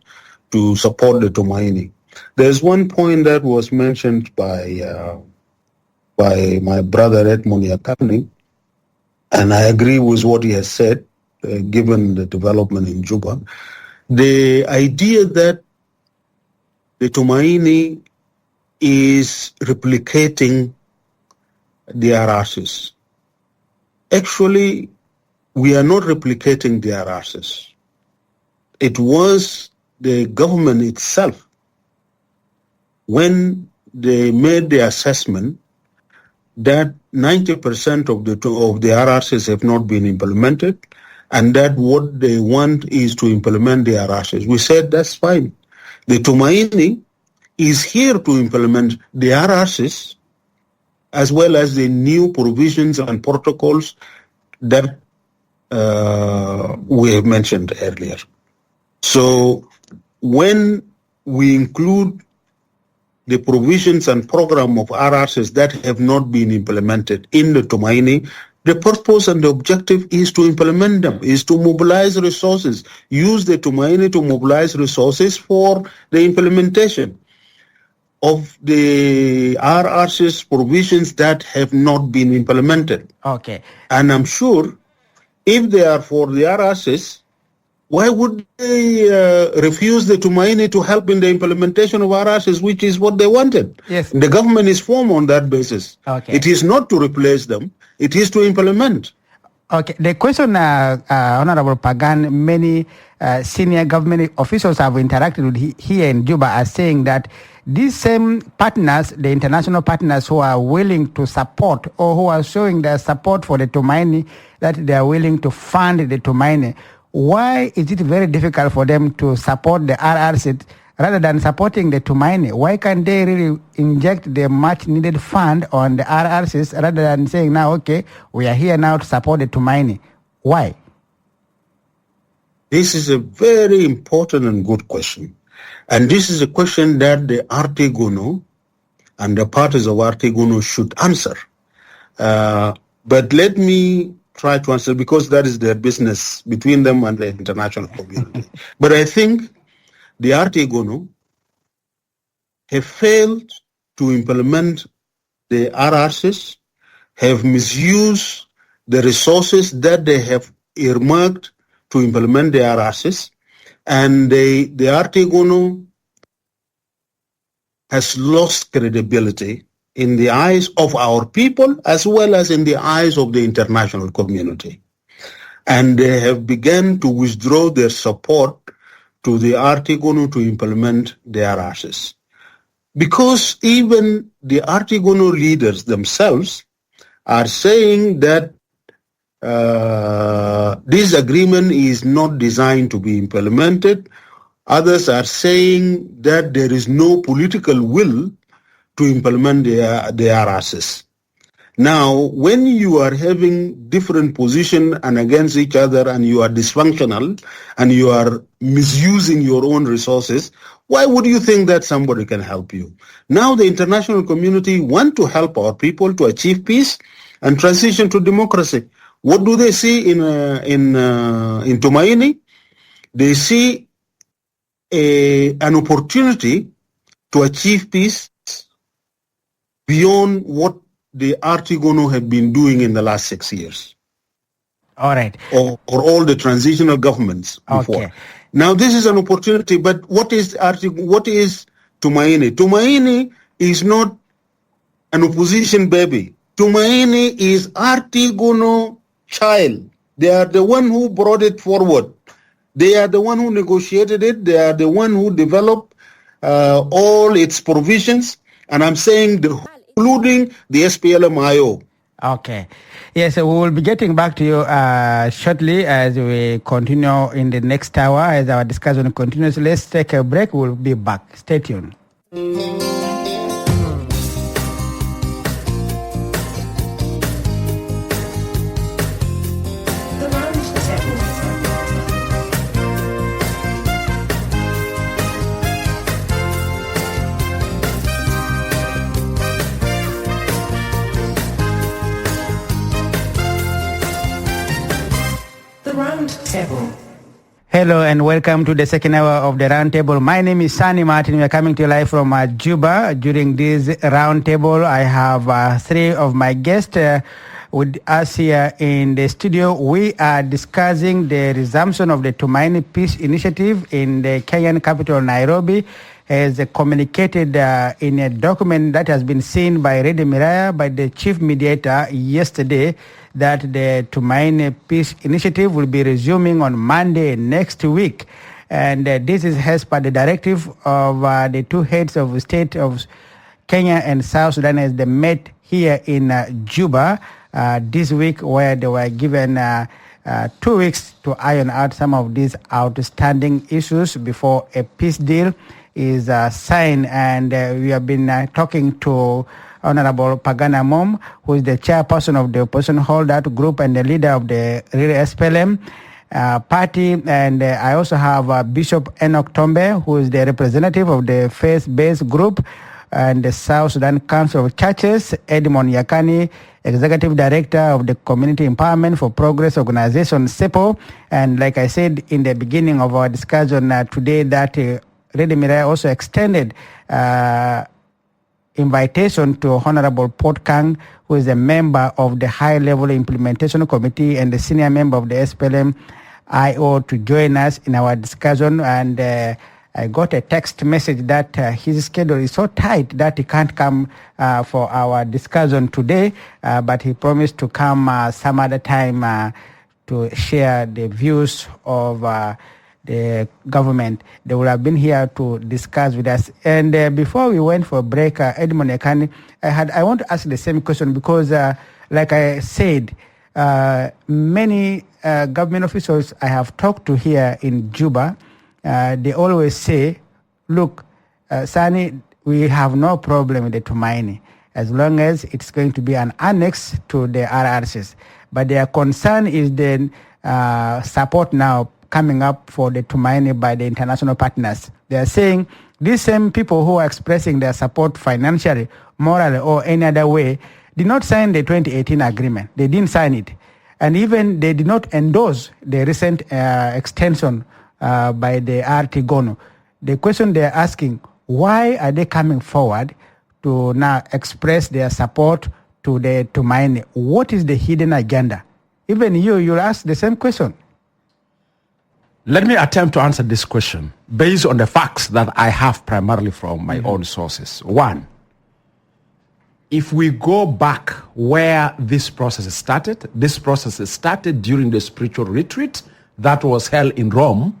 to support the Tumaini. There's one point that was mentioned by my brother Edmund Yakani, and I agree with what he has said, given the development in Juba. The idea that the Tumaini is replicating the RRCs. Actually, we are not replicating the RRCs. It was the government itself, when they made the assessment that 90% of the RRCs have not been implemented, and that what they want is to implement the RRCs. We said that's fine. The Tumaini is here to implement the RRCs as well as the new provisions and protocols that we have mentioned earlier. So when we include the provisions and program of RRCs that have not been implemented in the Tumaini, the purpose and the objective is to implement them, is to mobilize resources, use the Tumaini to mobilize resources for the implementation of the RRCs provisions that have not been implemented. Okay. And I'm sure if they are for the RRCs, why would they refuse the Tumaini to help in the implementation of RRCs, which is what they wanted? Yes. The government is formed on that basis. Okay. It is not to replace them, it is to implement. Okay. The question, Honorable Pagan, many senior government officials have interacted with here in Juba are saying that these same partners, the international partners who are willing to support or who are showing their support for the Tumaini, that they are willing to fund the Tumaini, why is it very difficult for them to support the RRC rather than supporting the Tumaini? Why can't they really inject the much needed fund on the RRCs rather than saying now, okay, we are here now to support the Tumaini? Why? This is a very important and good question. And this is a question that the Artegono and the parties of Artegono should answer. But let me try to answer, because that is their business between them and the international community. But I think the Artegono have failed to implement the RRCs, have misused the resources that they have earmarked to implement the RRCs, and the Artegono has lost credibility in the eyes of our people as well as in the eyes of the international community. And they have begun to withdraw their support to the Artegono to implement the RRCs. Because even the Artegono leaders themselves are saying that this agreement is not designed to be implemented. Others are saying that there is no political will to implement the RRCs. Now, when you are having different positions and against each other, and you are dysfunctional and you are misusing your own resources, why would you think that somebody can help you? Now the international community want to help our people to achieve peace and transition to democracy. What do they see in Tumaini? They see an opportunity to achieve peace beyond what the Artigono had been doing in the last 6 years. All right. Or all the transitional governments before. Okay. Now this is an opportunity, but what is Tumaini? Tumaini is not an opposition baby. Tumaini is Artigono child. They are the one who brought it forward. They are the one who negotiated it. They are the one who developed all its provisions. And I'm saying including the SPLM-IO. Okay. Yes, we will be getting back to you shortly as we continue in the next hour as our discussion continues. Let's take a break. We'll be back. Stay tuned. Hello and welcome to the second hour of the Roundtable. My name is Sani Martin. We are coming to you live from Juba. During this Roundtable, I have three of my guests with us here in the studio. We are discussing the resumption of the Tumaini Peace Initiative in the Kenyan capital, Nairobi, as communicated in a document that has been seen by Rede Miraya, by the chief mediator yesterday, that the Tumaini Peace Initiative will be resuming on Monday next week. And this is as per the directive of the two heads of state of Kenya and South Sudan as they met here in Juba this week, where they were given 2 weeks to iron out some of these outstanding issues before a peace deal is signed. And we have been talking to Honorable Pagana Mom, who is the chairperson of the opposition holdout group and the leader of the real SPLM party. And I also have Bishop Enoch Tombe, who is the representative of the faith-based group and the South Sudan Council of Churches, Edmond Yakani, executive director of the Community Empowerment for Progress Organization, SEPO. And like I said in the beginning of our discussion today, that Rede Miraya also extended invitation to Honorable Port Kang, who is a member of the High-Level Implementation Committee and the senior member of the SPLM-IO, to join us in our discussion. And I got a text message that his schedule is so tight that he can't come for our discussion today, but he promised to come some other time to share the views of the government. They would have been here to discuss with us. And before we went for a break, Edmond Ekani, I want to ask the same question because, like I said, many government officials I have talked to here in Juba, they always say, look, Sani, we have no problem with the Tumaini as long as it's going to be an annex to the RRCs. But their concern is the support now coming up for the Tumaini by the international partners. They are saying these same people who are expressing their support financially, morally, or any other way did not sign the 2018 agreement. They didn't sign it. And even they did not endorse the recent extension by the Artigono. The question they are asking, why are they coming forward to now express their support to the Tumaini? What is the hidden agenda? Even you'll ask the same question. Let me attempt to answer this question based on the facts that I have primarily from my own sources. One, if we go back where this process started during the spiritual retreat that was held in Rome,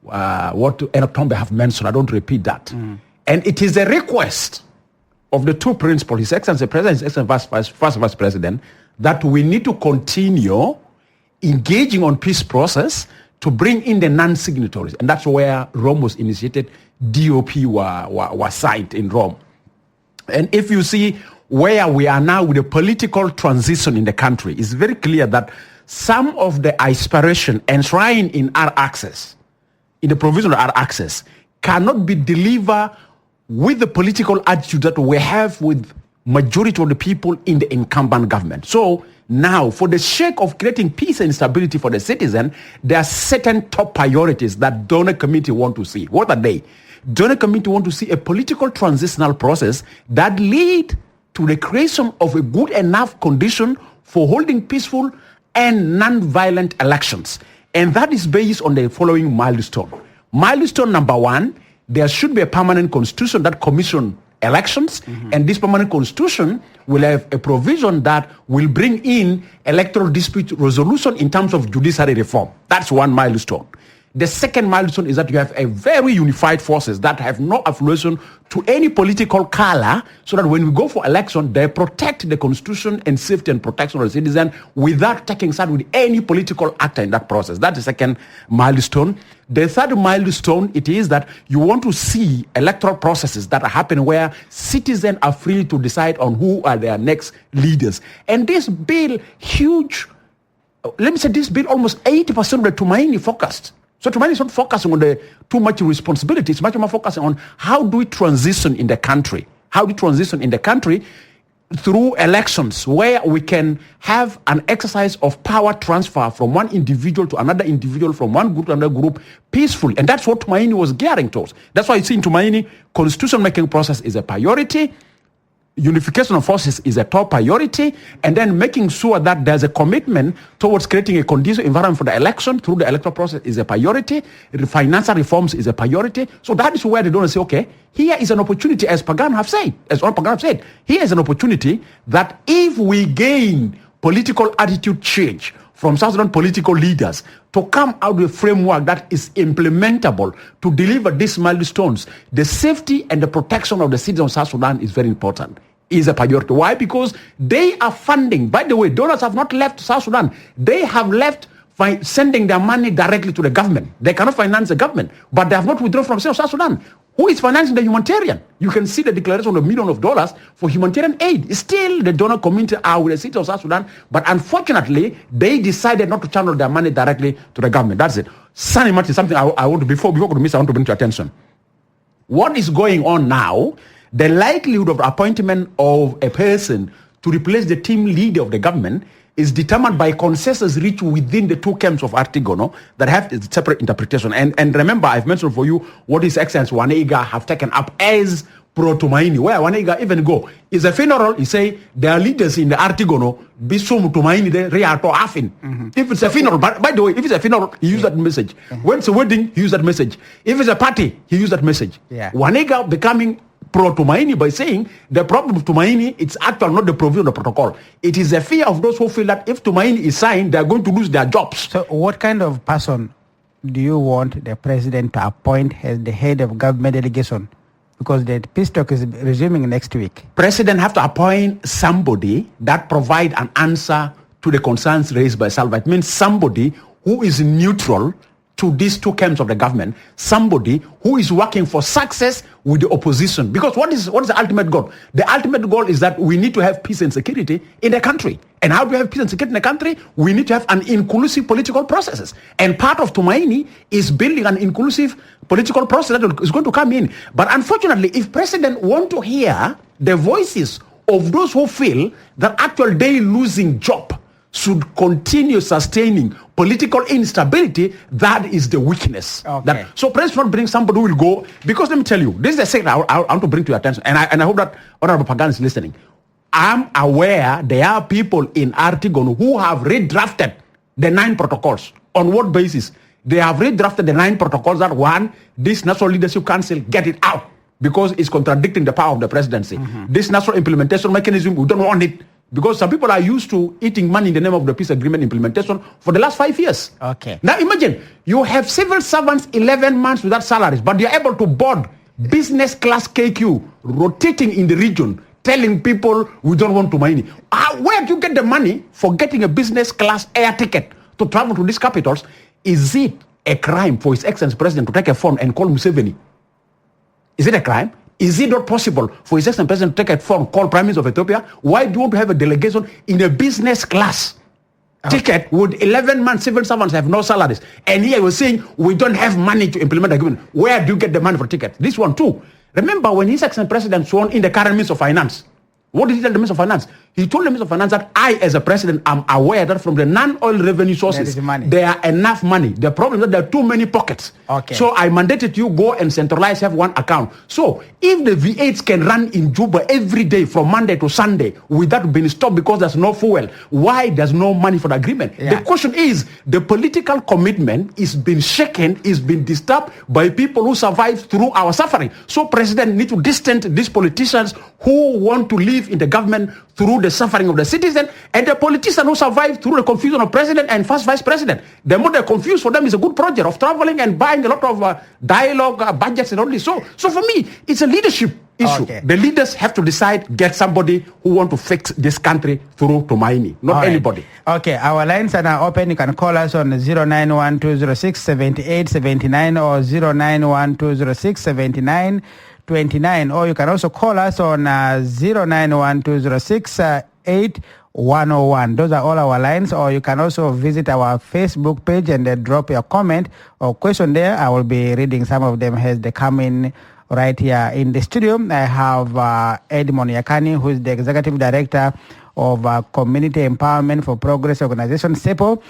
what Enoch Tombe have mentioned, I don't repeat that. And it is a request of the two principals, His Excellency President, His Excellency First Vice President, that we need to continue engaging on peace process to bring in the non-signatories. And that's where Rome was initiated. DOP were signed in Rome. And if you see where we are now with the political transition in the country, it's very clear that some of the aspiration enshrined in our access, in the provision of our access, cannot be delivered with the political attitude that we have with majority of the people in the incumbent government. So now, for the sake of creating peace and stability for the citizen, there are certain top priorities that donor committee want to see. What are they? Donor committee want to see a political transitional process that lead to the creation of a good enough condition for holding peaceful and non-violent elections. And that is based on the following milestone. Milestone number one, there should be a permanent constitution that commission elections, and this permanent constitution will have a provision that will bring in electoral dispute resolution in terms of judiciary reform. That's one milestone. The second milestone is that you have a very unified forces that have no affiliation to any political color, so that when we go for election, they protect the constitution and safety and protection of the citizen without taking side with any political actor in that process. That's the second milestone. The third milestone, it is that you want to see electoral processes that are happening where citizens are free to decide on who are their next leaders. And this bill, huge, let me say this bill, almost 80% of the Tumaini focused. So Tumaini is not focusing on the too much responsibility. It's much more focusing on how do we transition in the country? How do we transition in the country through elections where we can have an exercise of power transfer from one individual to another individual, from one group to another group, peacefully. And that's what Tumaini was gearing towards. That's why you see in Tumaini, constitution making process is a priority. Unification of forces is a top priority, and then making sure that there's a commitment towards creating a conducive environment for the election through the electoral process is a priority. The financial reforms is a priority. So that is where they don't say, okay, here is an opportunity, as Pagan have said, here is an opportunity that if we gain political attitude change from South Sudan political leaders to come out with a framework that is implementable to deliver these milestones, the safety and the protection of the citizens of South Sudan is very important, is a priority. Why? Because they are funding. By the way, donors have not left South Sudan. They have left sending their money directly to the government. They cannot finance the government, but they have not withdrawn from South Sudan. Who is financing the humanitarian? You can see the declaration of $1 million for humanitarian aid. Still, the donor community are with the city of South Sudan, but unfortunately, they decided not to channel their money directly to the government. That's it. Sunny Martin, something I want to, before we miss, I want to bring to your attention. What is going on now, the likelihood of appointment of a person to replace the team leader of the government is determined by consensus reached within the two camps of Artigono that have a separate interpretation. And remember, I've mentioned for you what His Excellency Wanega have taken up as pro-Tumaini, where Wanega even go. It's a funeral, he say, there are leaders in the Artigono, Bisum Tumaini, they reato afin. If it's a funeral, by the way, if it's a funeral, he use that message. When it's a wedding, he use that message. If it's a party, he use that message. Wanega becoming pro-Tumaini by saying the problem of Tumaini, it's actually not the provision of the protocol. It is a fear of those who feel that if Tumaini is signed, they're going to lose their jobs. So what kind of person do you want the president to appoint as the head of government delegation? Because the peace talk is resuming next week. President have to appoint somebody that provide an answer to the concerns raised by Salva. It means somebody who is neutral to these two camps of the government, somebody who is working for success with the opposition. Because what is the ultimate goal? The ultimate goal is that we need to have peace and security in the country. And how do we have peace and security in the country? We need to have an inclusive political processes. And part of Tumaini is building an inclusive political process that is going to come in. But unfortunately, if president want to hear the voices of those who feel that actually they losing job should continue sustaining political instability, that is the weakness. So president bring somebody who will go, because let me tell you, this is the second I want to bring to your attention, and I hope that Honorable Pagan is listening. I'm aware there are people in Artigon who have redrafted the 9 protocols. On what basis? They have redrafted the 9 protocols that one, this National Leadership Council, get it out because it's contradicting the power of the presidency. This national implementation mechanism, we don't want it. Because some people are used to eating money in the name of the peace agreement implementation for the last 5 years. Now imagine, you have civil servants 11 months without salaries, but you're able to board business class KQ, rotating in the region, telling people we don't want Tumaini. Where do you get the money for getting a business class air ticket to travel to these capitals. Is it a crime for His Excellency President to take a phone and call Museveni? Is it a crime? Is it not possible for His Excellency President to take a phone, call Prime Minister of Ethiopia? Why do you want to have a delegation in a business class ticket with 11 months civil servants have no salaries? And here we're saying we don't have money to implement the agreement. Where do you get the money for ticket? This one too. Remember when His Excellency President sworn in the current Minister of Finance, what did he tell the Minister of Finance? He told the Minister of Finance that I, as a president, am aware that from the non-oil revenue sources, there are enough money. The problem is that there are too many pockets. Okay. So I mandated you go and centralize, have one account. So if the V8s can run in Juba every day from Monday to Sunday without being stopped because there's no fuel, why there's no money for the agreement? Yeah. The question is, the political commitment is being shaken, is being disturbed by people who survived through our suffering. So President needs to distance these politicians who want to live in the government through the suffering of the citizen, and the politician who survived through the confusion of president and first vice president. The more they're confused, for them is a good project of traveling and buying a lot of dialogue, budgets and all this. So for me, it's a leadership issue. Okay. The leaders have to decide, get somebody who want to fix this country through Tumaini, not All right. anybody. Okay, our lines are now open. You can call us on 09120678879 or 09120678929, or you can also call us on 09120681101. Those are all our lines. Or you can also visit our Facebook page and drop your comment or question there. I will be reading some of them as they come in right here in the studio. I have Edmond Yakani, who is the Executive Director of Community Empowerment for Progress Organization, SEPO,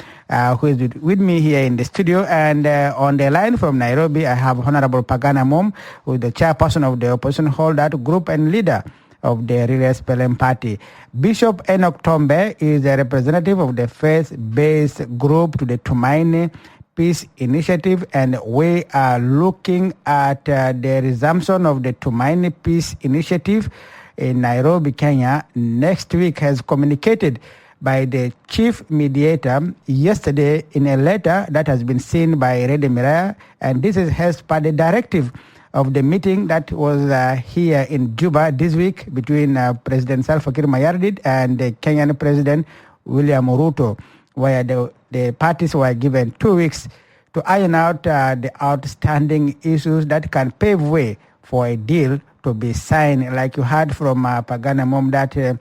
who is with me here in the studio. And on the line from Nairobi, I have Honorable Pagana Mom, who is the chairperson of the opposition holdout group and leader of the Real SPLM party. Bishop Enoch Tombe is a representative of the faith-based group to the Tumaini Peace Initiative, and we are looking at the resumption of the Tumaini Peace Initiative in Nairobi, Kenya, next week, has communicated by the chief mediator yesterday in a letter that has been seen by Rede Miraya, and this is as per the directive of the meeting that was here in Juba this week between President Salva Kiir Mayardit and the Kenyan President William Ruto, where the parties were given 2 weeks to iron out the outstanding issues that can pave way for a deal to be signed. Like you heard from Pagana Mom, that the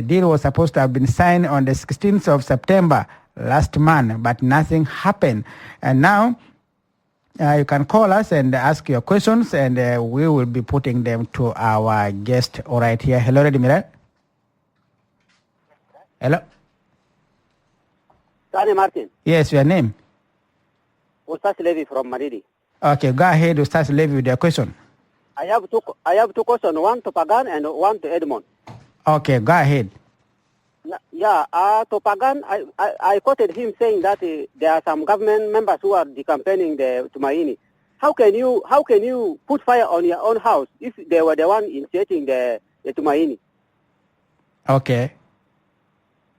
deal was supposed to have been signed on the 16th of September last month, but nothing happened. And now you can call us and ask your questions, and we will be putting them to our guest right here. Hello, Redimira. Hello. Sani Martin. Yes, your name? Ustaz Levy from Maridi. Okay, go ahead, Ustaz Levy, with your question. I have two questions, one to Pagan and one to Edmond. Okay, go ahead. Yeah, to Pagan, I quoted him saying that there are some government members who are decampaigning the Tumaini. How can you put fire on your own house if they were the one initiating the Tumaini? Okay.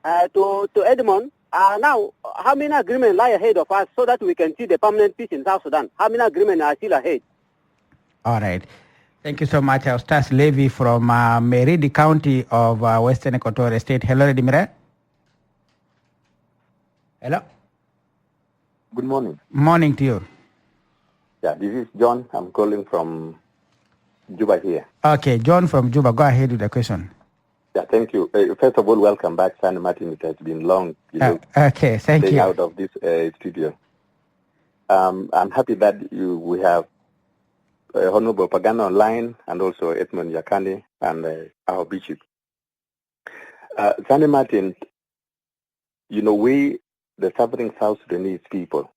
To Edmond, now, how many agreements lie ahead of us so that we can see the permanent peace in South Sudan? How many agreements are still ahead? All right. Thank you so much, Ustaz Levy from Meridi County of Western Equatorial State. Hello, Redimira. Hello. Good morning. Morning to you. Yeah, this is John. I'm calling from Juba here. Okay, John from Juba. Go ahead with the question. Yeah, thank you. First of all, welcome back, San Martin. It has been long, okay, thank you. out of this studio. I'm happy that we have Honorable Pagana online and also Edmond Yakani and our bishop. San Martin, we, the suffering South Sudanese people,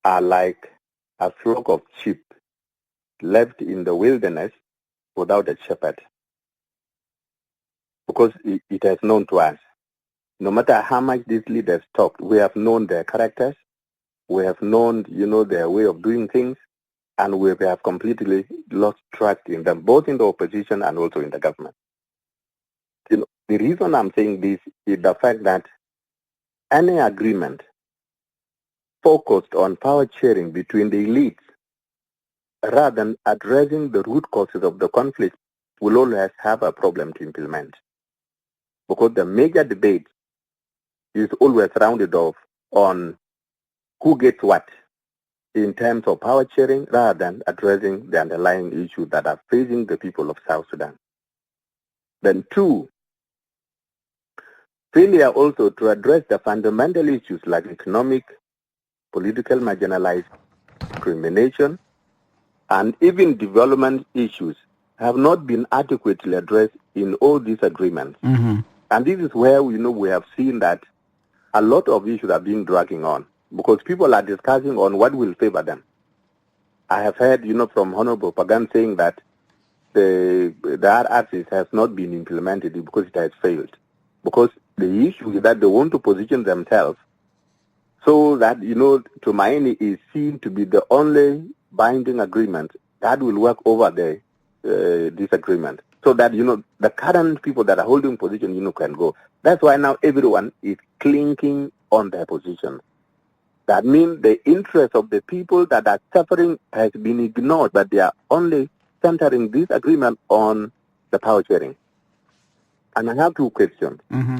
are like a flock of sheep left in the wilderness without a shepherd. Because it has known to us. No matter how much these leaders talked, we have known their characters, we have known, their way of doing things, and we have completely lost trust in them, both in the opposition and also in the government. The reason I'm saying this is the fact that any agreement focused on power sharing between the elites, rather than addressing the root causes of the conflict, will always have a problem to implement. Because the major debate is always rounded off on who gets what in terms of power sharing rather than addressing the underlying issues that are facing the people of South Sudan. Then 2, failure also to address the fundamental issues like economic, political marginalized discrimination, and even development issues have not been adequately addressed in all these agreements. Mm-hmm. And this is where we have seen that a lot of issues are being dragging on because people are discussing on what will favor them. I have heard, from Honorable Pagan saying that the RRCs has not been implemented because it has failed. Because the issue is that they want to position themselves so that, Tumaini is seen to be the only binding agreement that will work over the disagreement. So that, the current people that are holding position, can go. That's why now everyone is clinking on their position. That means the interest of the people that are suffering has been ignored, but they are only centering this agreement on the power sharing. And I have 2 questions. Mm-hmm.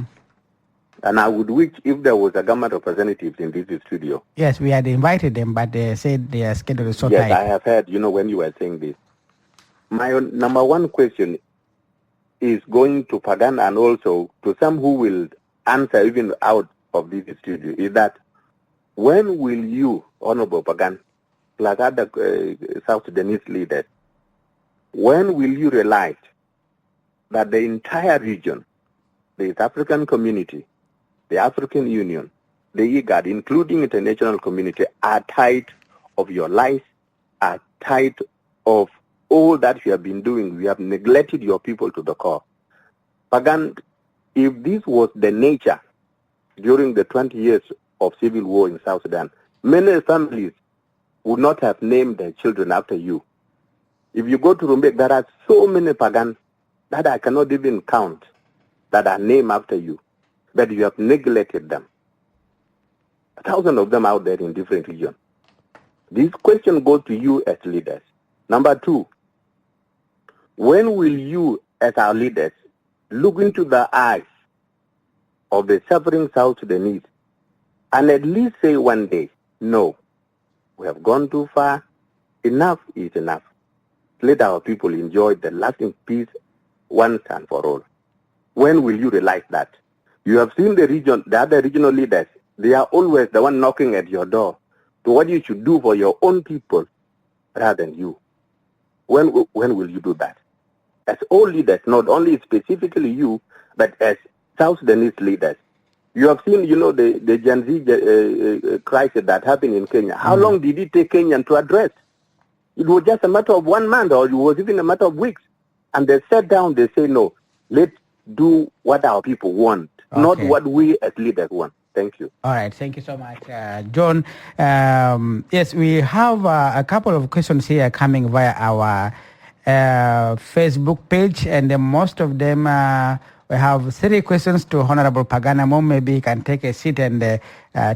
And I would wish if there was a government representative in this studio. Yes, we had invited them, but they said their schedule is so yes, tight. I have heard, when you were saying this. My number 1 question is going to Pagan and also to some who will answer even out of this studio, is that when will you, Honorable Pagan, like other South Sudanese leaders, when will you realize that the entire region, the East African community, the African Union, the IGAD, including international community, are tired of your lies, are tired of all that you have been doing? We have neglected your people to the core. Pagan, if this was the nature during the 20 years of civil war in South Sudan, many families would not have named their children after you. If you go to Rumbek, there are so many Pagan that I cannot even count that are named after you, but you have neglected them. 1,000 of them out there in different regions. This question goes to you as leaders. Number 2, when will you as our leaders look into the eyes of the suffering South Sudanese and at least say one day, no, we have gone too far, enough is enough. Let our people enjoy the lasting peace once and for all. When will you realize that? You have seen the other regional leaders, they are always the one knocking at your door to what you should do for your own people rather than you. When will you do that? As all leaders, not only specifically you, but as South Sudanese leaders. You have seen, the Gen Z crisis that happened in Kenya. How long did it take Kenya to address? It was just a matter of 1 month, or it was even a matter of weeks. And they sat down, they say, no, let's do what our people want, not what we as leaders want. Thank you. All right. Thank you so much, John. Yes, we have a couple of questions here coming via our Facebook page, and most of them, we have 3 questions to Honorable Paganamo. Maybe he can take a seat and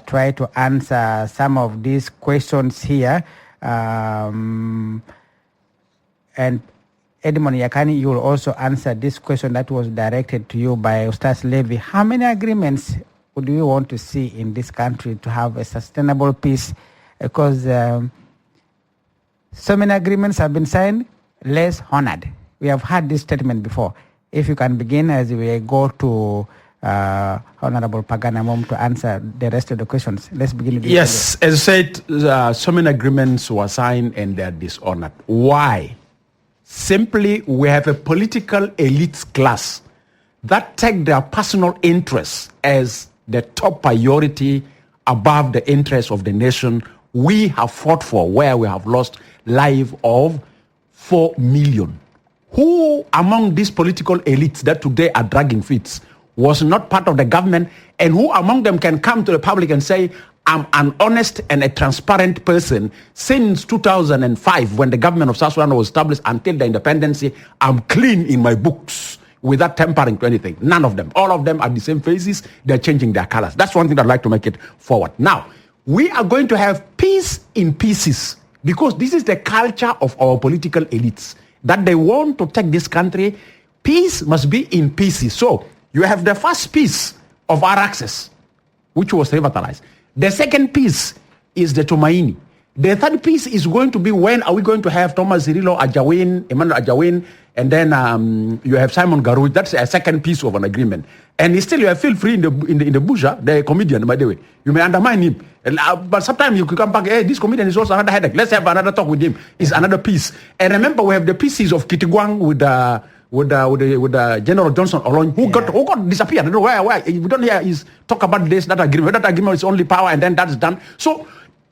try to answer some of these questions here. And Edmond Yakani, you will also answer this question that was directed to you by Ustaz Levy. How many agreements would you want to see in this country to have a sustainable peace? Because so many agreements have been signed, less honored. We have had this statement before. If you can begin as we go to Honorable Paganamom to answer the rest of the questions. Let's begin with Yes, as I said, so many agreements were signed and they're dishonored. Why? Simply, we have a political elite class that take their personal interests as the top priority above the interests of the nation we have fought for, where we have lost lives of 4 million. Who among these political elites that today are dragging feet was not part of the government, and who among them can come to the public and say, I'm an honest and a transparent person since 2005 when the government of South Sudan was established until the independence, I'm clean in my books without tampering to anything. None of them. All of them are the same faces. They're changing their colors. That's one thing I'd like to make it forward. Now, we are going to have peace in pieces because this is the culture of our political elites, that they want to take this country. Peace must be in pieces. So you have the first piece of our access, which was revitalized. The second piece is the Tumaini. The third piece is going to be when are we going to have Thomas Cirillo Ajawin, Emmanuel Ajawin, and then you have Simon Garouch. That's a second piece of an agreement. And still you feel free in the bush, the comedian, by the way. You may undermine him. But sometimes you can come back, hey, this comedian is also another headache. Let's have another talk with him. It's another piece. And remember, we have the pieces of Kitigwang with General Johnson Olony, who got disappeared. I don't know why. We don't hear is talk about that agreement. That agreement is only power, and then that's done. So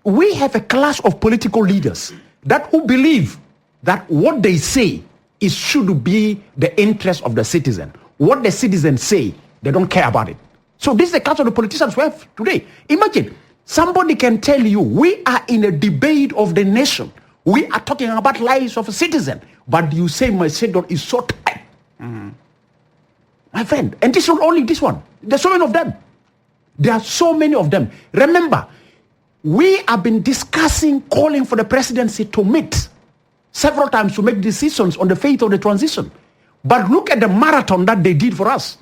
we have a class of political leaders that who believe that what they say should be the interest of the citizen. What the citizens say, they don't care about it. So this is the class of the politicians we have today. Imagine, somebody can tell you, we are in a debate of the nation. We are talking about lives of a citizen. But you say my schedule is so tight. My friend, and this is not only this one. There's so many of them. There are so many of them. Remember, we have been discussing, calling for the presidency to meet several times to make decisions on the fate of the transition. But look at the marathon that they did for us.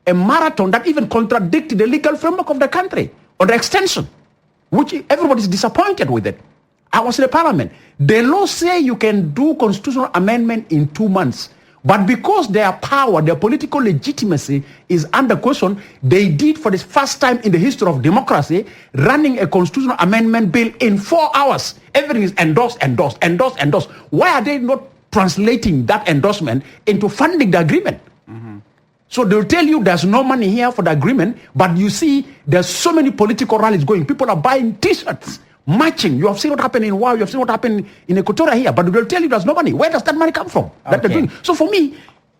A marathon that even contradicted the legal framework of the country on the extension, which everybody is disappointed with it. I was in the parliament. The law say you can do constitutional amendment in 2 months. But because their power, their political legitimacy is under question, they did for the first time in the history of democracy, running a constitutional amendment bill in 4 hours. Everything is endorsed. Why are they not translating that endorsement into funding the agreement? So they'll tell you there's no money here for the agreement, but you see there's so many political rallies going. People are buying T-shirts, marching. You have seen what happened in Wow, you have seen what happened in Equatorial here, but they'll tell you there's no money. Where does that money come from? That they're doing? So for me,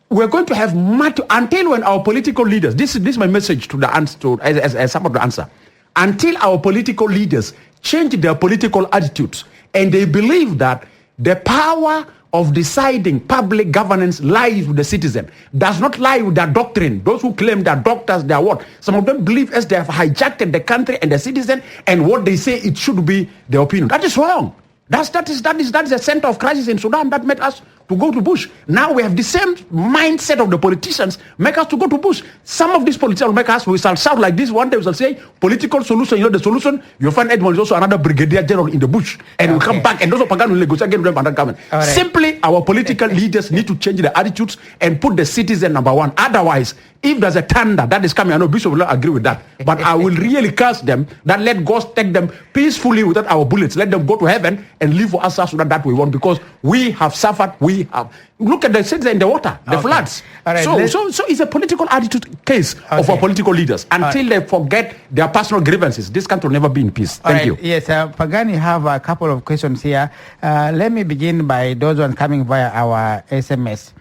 we're going to have until when our political leaders, this is my message to the answer, as some of the answer, until our political leaders change their political attitudes and they believe that the power of deciding public governance lies with the citizen, does not lie with their doctrine. Those who claim they're doctors, they're what? Some of them believe as they have hijacked the country and the citizen, and what they say it should be their opinion. That is wrong. That is the center of crisis in Sudan that made us to go to Bush. Now we have the same mindset of the politicians make us to go to Bush. Some of these politicians make us, we shall shout like this. One day we shall say, political solution, the solution, you'll find Edmond is also another brigadier general in the bush. And we'll come back and those of Pagan will negotiate again with them and government. Right. Simply, our political leaders need to change their attitudes and put the citizen number one. Otherwise, if there's a thunder that is coming, I know Bishop will not agree with that, but I will really curse them that let God take them peacefully without our bullets. Let them go to heaven and live for us so that we want, because we have suffered. We have look at the citizens in the water, the floods. Right, so it's a political attitude case of our political leaders until they forget their personal grievances. This country will never be in peace. Thank you. Yes, Pagani have a couple of questions here. Let me begin by those ones coming via our SMS.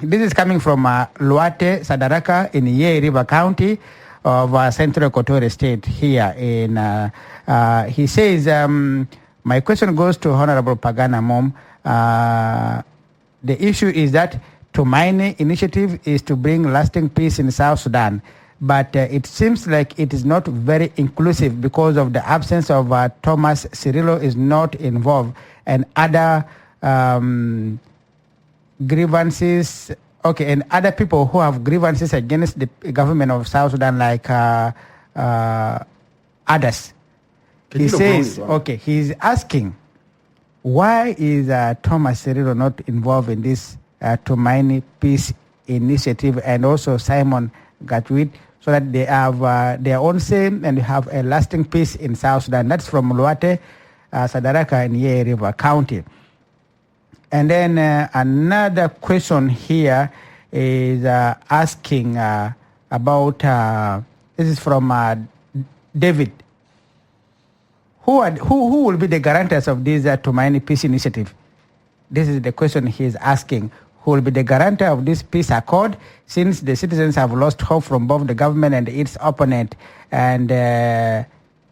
This is coming from Luate Sadaraka in Ye River County of Central Equatorial State here in, he says, my question goes to Honorable Pagana Mom. The issue is that Tumaini initiative is to bring lasting peace in South Sudan, but it seems like it is not very inclusive because of the absence of Thomas Cirillo is not involved and other grievances, and other people who have grievances against the government of South Sudan, like others. He says, he's asking, why is Thomas Cirillo not involved in this Tumaini Peace Initiative and also Simon Garouch, so that they have their own say and have a lasting peace in South Sudan? That's from Luate Sadaraka in Ye River County. And then another question here is asking about, this is from David. Who will be the guarantors of this Tumaini Peace Initiative? This is the question he is asking. Who will be the guarantor of this peace accord, since the citizens have lost hope from both the government and its opponent? And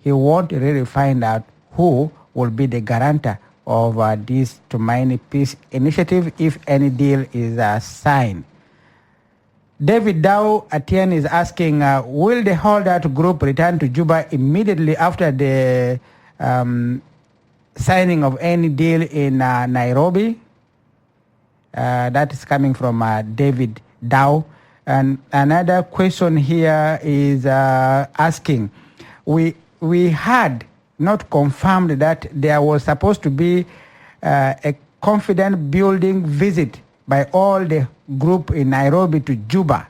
he won't really find out who will be the guarantor of this Tumaini Peace Initiative if any deal is signed. David Dow Atian is asking, will the holdout group return to Juba immediately after the signing of any deal in Nairobi? That is coming from David Dow. And another question here is asking, we we had not confirmed that there was supposed to be a confident building visit by all the group in Nairobi to Juba.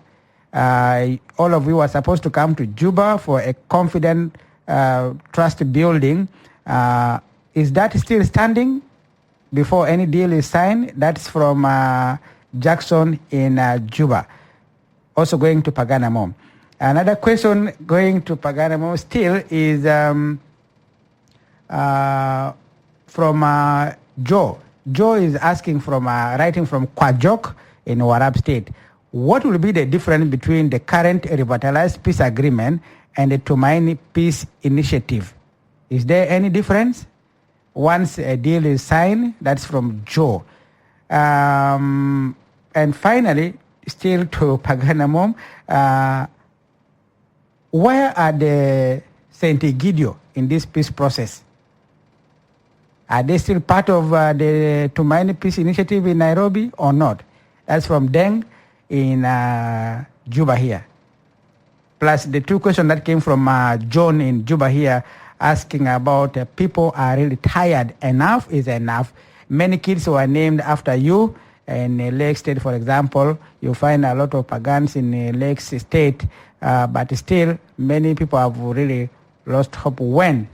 All of you were supposed to come to Juba for a confident trust building. Is that still standing before any deal is signed? That's from Jackson in Juba. Also going to Paganamom. Another question going to Paganamom still is from Joe. Joe is asking from writing from Kwajok in Warab State. What will be the difference between the current revitalized peace agreement and the Tumaini Peace Initiative? Is there any difference? Once a deal is signed, that's from Joe. And finally, still to Paganamom, where are the Saint Egidio in this peace process? Are they still part of the Tumaini Peace Initiative in Nairobi or not? That's from Deng in Juba here. Plus the two questions that came from John in Juba here, asking about people are really tired. Enough is enough. Many kids were named after you. In Lake State, for example, you find a lot of pagans in Lake State, but still many people have really lost hope. When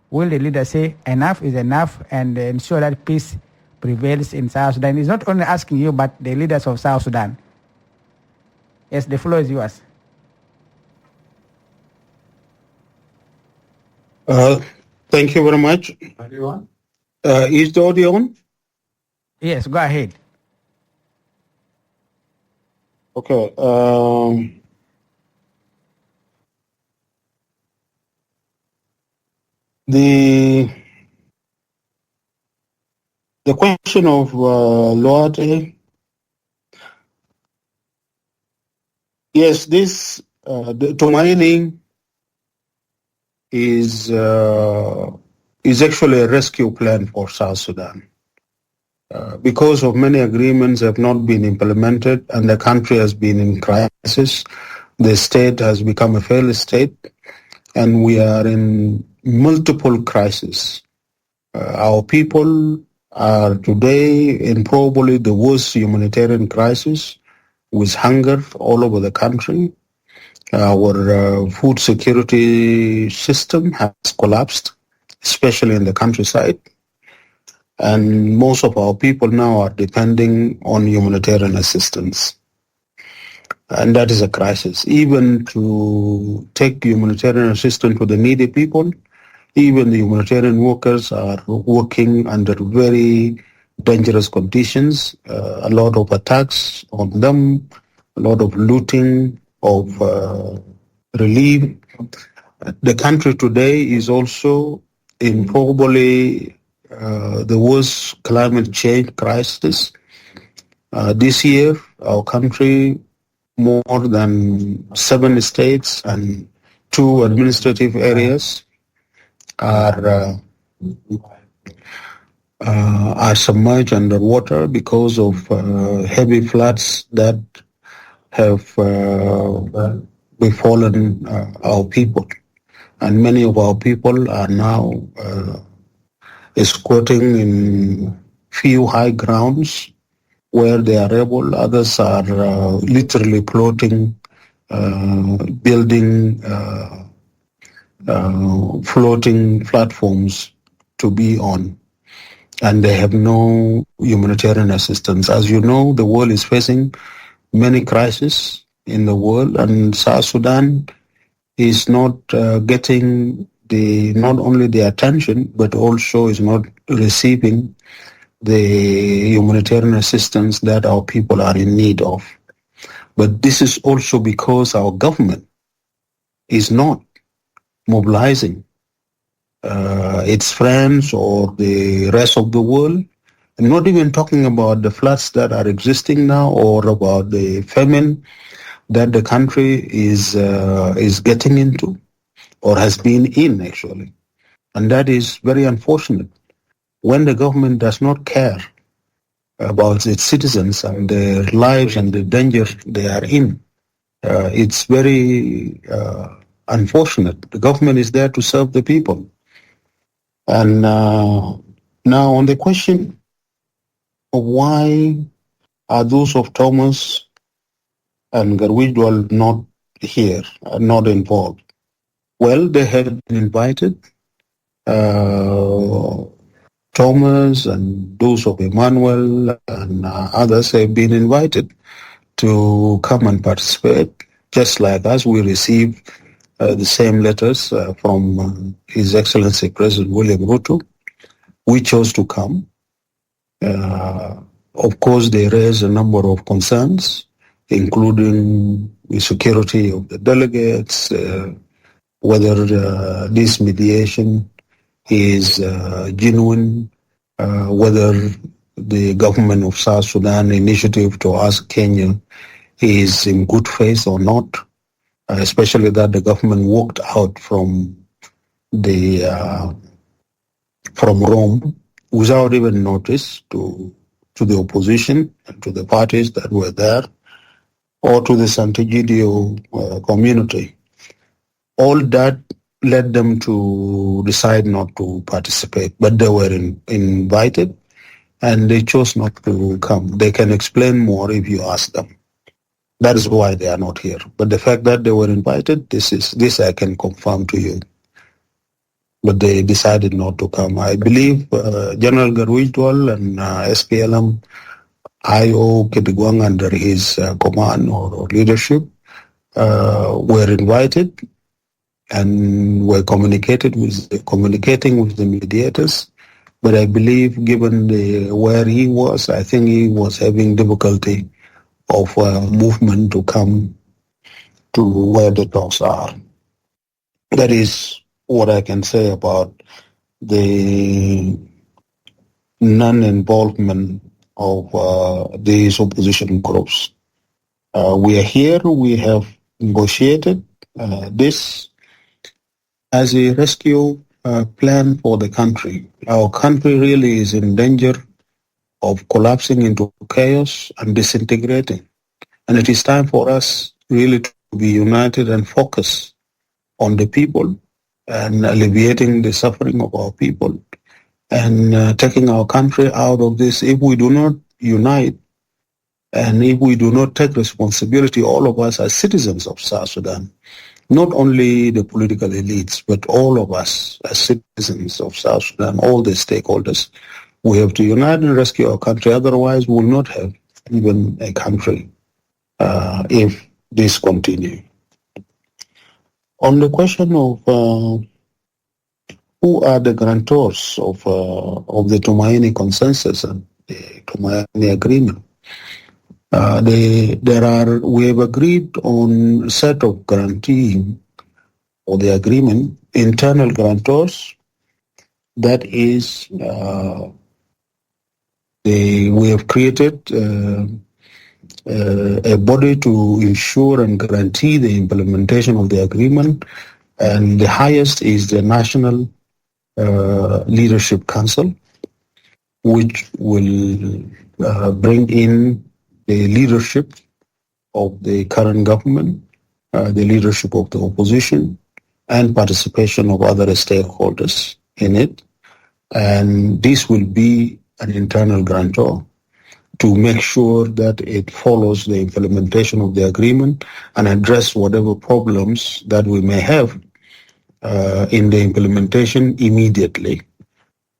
will the leader say enough is enough and ensure that peace prevails in South Sudan? He's not only asking you, but the leaders of South Sudan. Yes, the floor is yours. Thank you very much. Is the audio on? Yes, go ahead. Okay. The question of loyalty. Yes, this the Tumaini is actually a rescue plan for South Sudan. Because of many agreements have not been implemented and the country has been in crisis, the state has become a failed state and we are in multiple crises. Our people are today in probably the worst humanitarian crisis with hunger all over the country. Our food security system has collapsed, especially in the countryside. And most of our people now are depending on humanitarian assistance. And that is a crisis. Even to take humanitarian assistance to the needy people, even the humanitarian workers are working under very dangerous conditions, a lot of attacks on them, a lot of looting of relief. The country today is also in probably the worst climate change crisis. This year, our country, more than 7 states and 2 administrative areas are submerged underwater because of heavy floods that have befallen our people. And many of our people are now squatting in few high grounds where they are able. Others are literally plotting, building floating platforms to be on. And they have no humanitarian assistance. As you know, the world is facing many crises in the world, and South Sudan is not getting not only the attention, but also is not receiving the humanitarian assistance that our people are in need of. But this is also because our government is not mobilizing its friends or the rest of the world. I'm not even talking about the floods that are existing now or about the famine that the country is getting into or has been in, actually. And that is very unfortunate. When the government does not care about its citizens and their lives and the danger they are in, it's very unfortunate. The government is there to serve the people. And now on the question of why are those of Thomas and Garwidwal not here, not involved? Well, they had been invited. Thomas and those of Emmanuel and others have been invited to come and participate. Just like us, we received the same letters from His Excellency President William Ruto. We chose to come. Of course, they raised a number of concerns, including the security of the delegates, whether this mediation is genuine, whether the government of South Sudan initiative to ask Kenya is in good faith or not, especially that the government walked out from Rome without even notice to the opposition and to the parties that were there, or to the Sant'Egidio community. All that led them to decide not to participate, but they were invited and they chose not to come. They can explain more if you ask them. That is why they are not here. But the fact that they were invited, this I can confirm to you. But they decided not to come. I believe General Garwidwal and SPLM IO Kitigwang under his command or leadership were invited and were communicating with the mediators. But I believe, given where he was, I think he was having difficulty of movement to come to where the talks are. That is what I can say about the non-involvement of these opposition groups. We are here. We have negotiated this as a rescue plan for the country. Our country really is in danger of collapsing into chaos and disintegrating. And it is time for us really to be united and focus on the people and alleviating the suffering of our people and taking our country out of this. If we do not unite and if we do not take responsibility, all of us as citizens of South Sudan, not only the political elites, but all of us as citizens of South Sudan, all the stakeholders, we have to unite and rescue our country. Otherwise, we will not have even a country if this continues. On the question of who are the guarantors of the Tumaini consensus and the Tumaini agreement, we have agreed on a set of guaranteeing or the agreement, internal guarantors. That is, we have created a body to ensure and guarantee the implementation of the agreement, and the highest is the National Leadership Council, which will bring in the leadership of the current government, the leadership of the opposition, and participation of other stakeholders in it. And this will be an internal guarantor to make sure that it follows the implementation of the agreement and address whatever problems that we may have in the implementation immediately.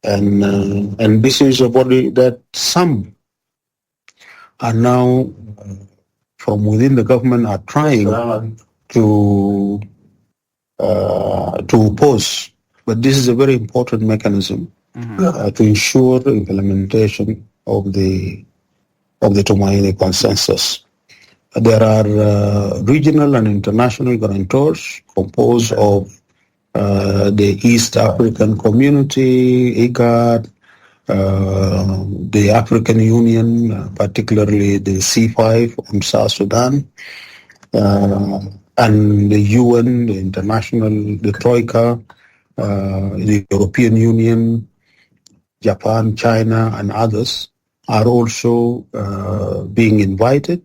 And this is a body that some are now from within the government are trying to oppose. But this is a very important mechanism to ensure the implementation of the Tumaini consensus. There are regional and international guarantors composed of the East African Community, IGAD, the African Union, particularly the C5 on South Sudan, and the UN, the international, the Troika, the European Union, Japan, China, and others are also being invited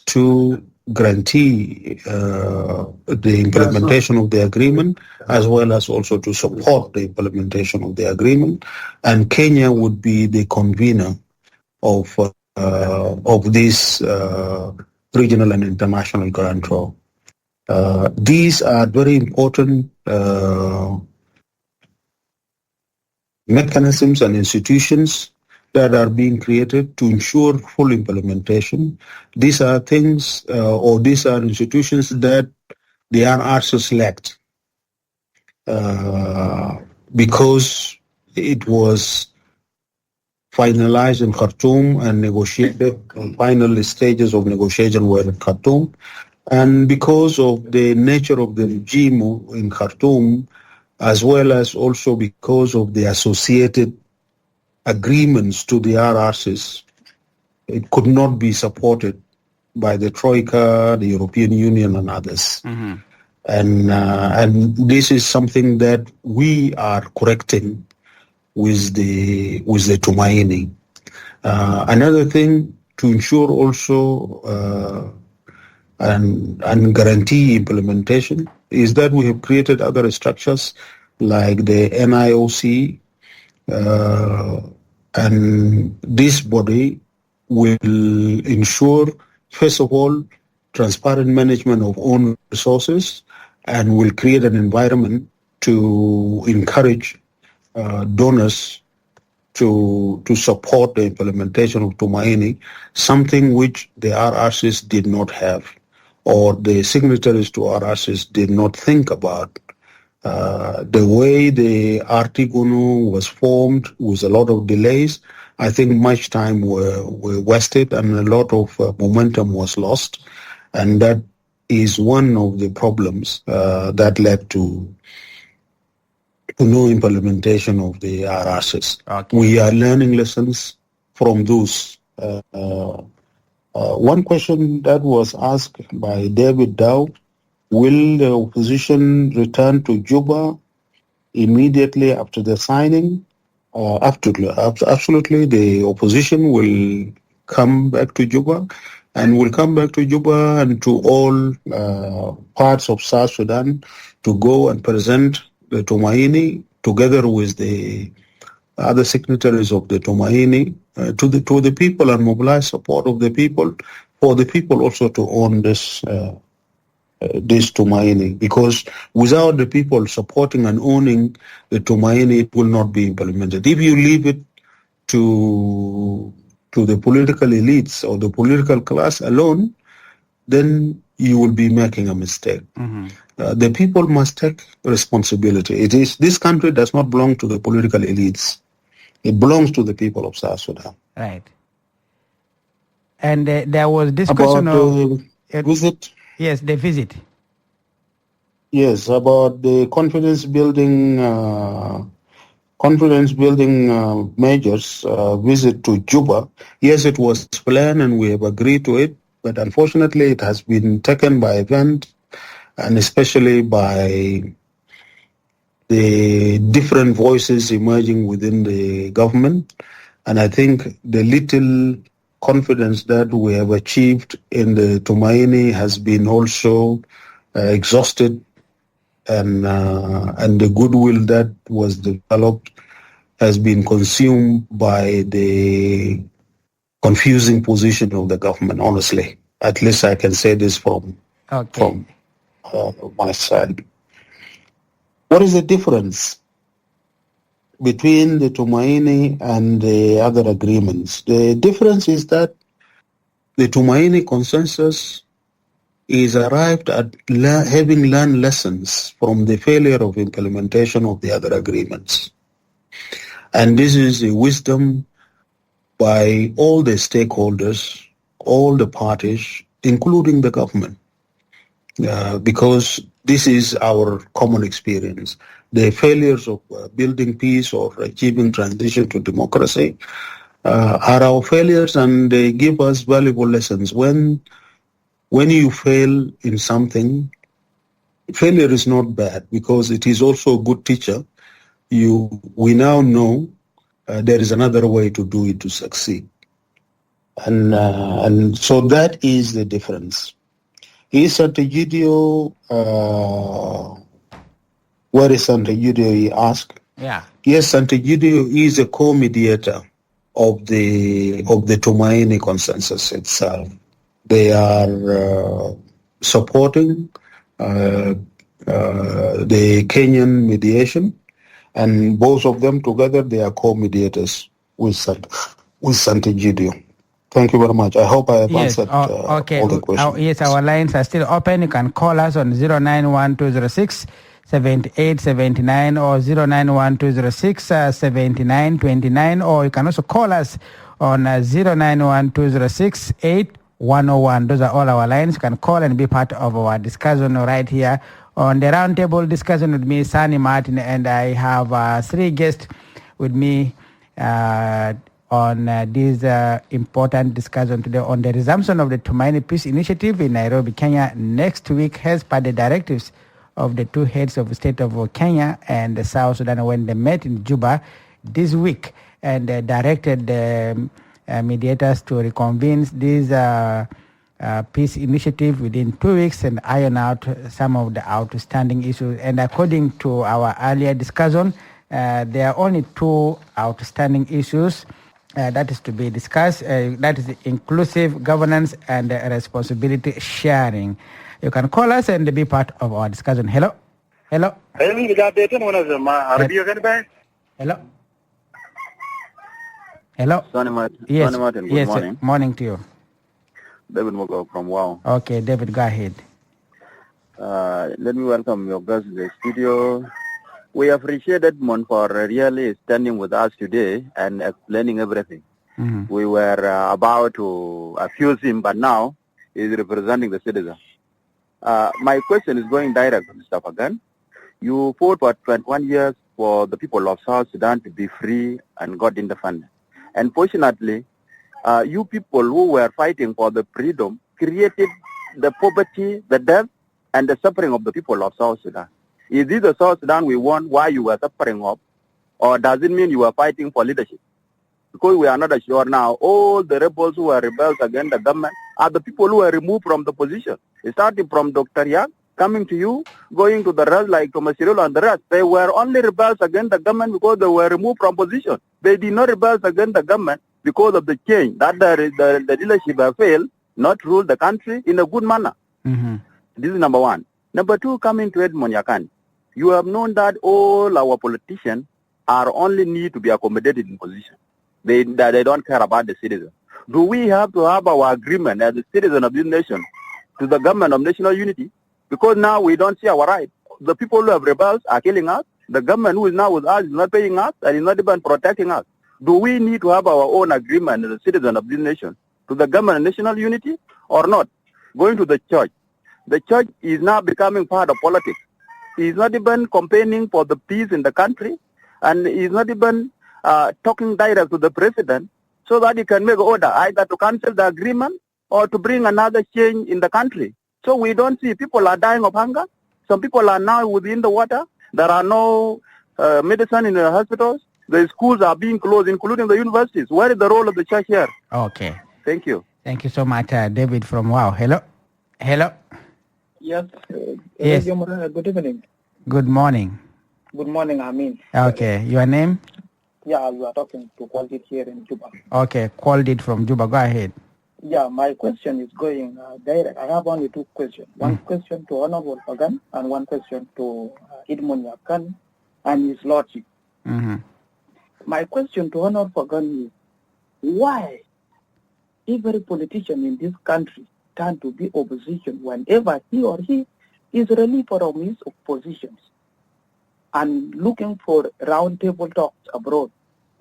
to guarantee the implementation of the agreement, as well as also to support the implementation of the agreement. And Kenya would be the convener of this regional and international guarantor. These are very important mechanisms and institutions that are being created to ensure full implementation. These are things, or these are institutions that the RRC select because it was finalized in Khartoum and negotiated. Final stages of negotiation were in Khartoum, and because of the nature of the regime in Khartoum, as well as also because of the associated agreements to the RRCs, it could not be supported by the Troika, the European Union, and others. Mm-hmm. And this is something that we are correcting with the Tumaini. Another thing to ensure also and guarantee implementation is that we have created other structures like the NIOC, and this body will ensure, first of all, transparent management of own resources, and will create an environment to encourage donors to support the implementation of Tumaini, something which the RRCs did not have, or the signatories to RRCs did not think about. The way the Artigunu was formed with a lot of delays, I think much time were wasted and a lot of momentum was lost, and that is one of the problems that led to no implementation of the RRCs. Okay. We are learning lessons from those. One question that was asked by David Dow: will the opposition return to Juba immediately after the signing? Absolutely, the opposition will come back to Juba, and will come back to Juba and to all parts of South Sudan to go and present the Tumaini together with the other signatories of the Tumaini to the people, and mobilize support of the people, for the people also to own this Tumaini, because without the people supporting and owning the Tumaini, it will not be implemented. If you leave it to the political elites or the political class alone, then you will be making a mistake. Mm-hmm. The people must take responsibility. This country does not belong to the political elites. It belongs to the people of South Sudan. Right. And there was discussion about of visit. Yes, the visit. Yes, about the confidence building measures visit to Juba. Yes, it was planned and we have agreed to it, but unfortunately it has been taken by event, and especially by the different voices emerging within the government. And I think the little confidence that we have achieved in the Tumaini has been also exhausted, and the goodwill that was developed has been consumed by the confusing position of the government, honestly. At least I can say this from my side. What is the difference between the Tumaini and the other agreements? The difference is that the Tumaini consensus is arrived at having learned lessons from the failure of implementation of the other agreements. And this is a wisdom by all the stakeholders, all the parties, including the government, because this is our common experience. The failures of building peace or achieving transition to democracy are our failures, and they give us valuable lessons. When you fail in something, failure is not bad, because it is also a good teacher. We now know there is another way to do it to succeed, and so that is the difference. Is Sant'Egidio, where is Sant'Egidio, he asked? Yeah. Yes, Sant'Egidio is a co-mediator of the Tumaini consensus itself. They are supporting the Kenyan mediation, and both of them together, they are co-mediators with Sant'Egidio. Thank you very much. I hope I have answered okay. all the questions. Yes, our lines are still open. You can call us on 09120678879 or 09120677929, or you can also call us on 09120681101. Those are all our lines. You can call and be part of our discussion right here on the roundtable discussion with me, Sani Martin, and I have 3 guests with me on this important discussion today on the resumption of the Tumaini Peace Initiative in Nairobi, Kenya next week, as per the directives of the 2 heads of the state of Kenya and South Sudan when they met in Juba this week, and directed the mediators to reconvene this peace initiative within 2 weeks and iron out some of the outstanding issues. And according to our earlier discussion, there are only 2 outstanding issues that is to be discussed. That is inclusive governance and responsibility sharing. You can call us and be part of our discussion. Hello? Hello? Hello? Hello? Sonny Martin. Yes. Sonny Martin, good yes. morning. Morning to you. David Mogo from WOW. Okay, David, go ahead. Let me welcome your guests to the studio. We appreciate Edmond for really standing with us today and explaining everything. Mm-hmm. We were about to accuse him, but now he's representing the citizen. My question is going direct to Mr. Pagan. You fought for 21 years for the people of South Sudan to be free and got independent. Unfortunately, you people who were fighting for the freedom created the poverty, the death, and the suffering of the people of South Sudan. Is this the South Sudan we want, why you were suffering of, or does it mean you were fighting for leadership? Because we are not sure now, all the rebels who were rebels against the government are the people who were removed from the position. Starting from Dr. Yak, coming to you, going to the rest like Thomas Cirillo and the rest. They were only rebels against the government because they were removed from position. They did not rebel against the government because of the change, that the leadership have failed, not rule the country in a good manner. Mm-hmm. This is number 1. Number 2, coming to Edmond Yakan. You have known that all our politicians are only need to be accommodated in position. They don't care about the citizen. Do we have to have our agreement as a citizen of this nation to the government of national unity? Because now we don't see our right. The people who have rebelled are killing us. The government who is now with us is not paying us and is not even protecting us. Do we need to have our own agreement as a citizen of this nation to the government of national unity or not? Going to the church. The church is now becoming part of politics. He is not even campaigning for the peace in the country, and he is not even talking direct to the president so that he can make order either to cancel the agreement or to bring another change in the country. So we don't see people are dying of hunger. Some people are now within the water. There are no medicine in the hospitals. The schools are being closed, including the universities. Where is the role of the church here? Okay. Thank you. Thank you so much, David from WOW. Hello? Hello? Yes. Yes. Good evening. Good morning. Good morning, Amin. Okay. Your name? Yeah, you are talking to Quality here in Juba. Okay. Called it from Juba. Go ahead. Yeah, my question is going direct. I have only 2 questions. One question to Honorable Pagan and one question to Edmond Yakan and his lordship. Mm-hmm. My question to Honorable Pagan is, why every politician in this country turn to be opposition whenever he or he is relieved from his positions and looking for roundtable talks abroad?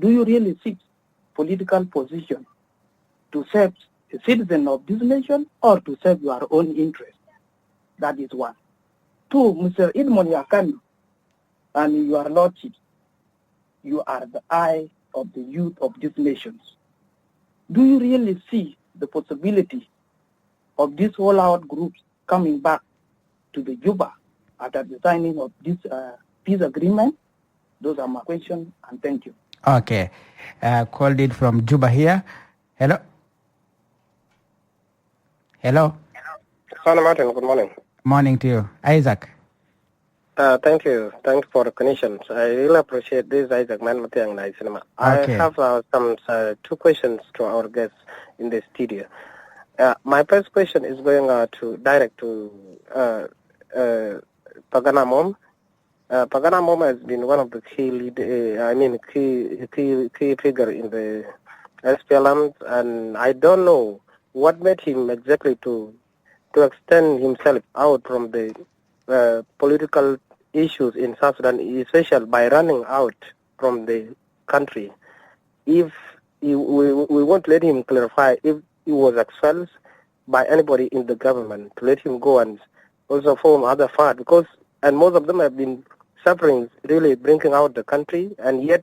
Do you really seek political position to serve the citizen of this nation or to serve your own interest? That is 1. 2, Mr. Edmond Yakan and your lordship, you are the eye of the youth of these nations. Do you really see the possibility of these all-out groups coming back to the Juba after the signing of this peace agreement? Those are my questions, and thank you. Okay. Called it from Juba here. Hello? Hello? Sana Martin, good morning. Morning to you. Isaac. Thank you. Thanks for the connections. I really appreciate this, Isaac Manmatiang Nai Cinema. Okay. I have some two questions to our guests in the studio. My first question is going direct to Pagana Mom. Pagana Mom has been one of the key figure in the SPLM, and I don't know what made him exactly to extend himself out from the political issues in South Sudan, especially by running out from the country. If we want to let him clarify if he was expelled by anybody in the government, to let him go and also form other part, and most of them have been suffering, really bringing out the country, and yet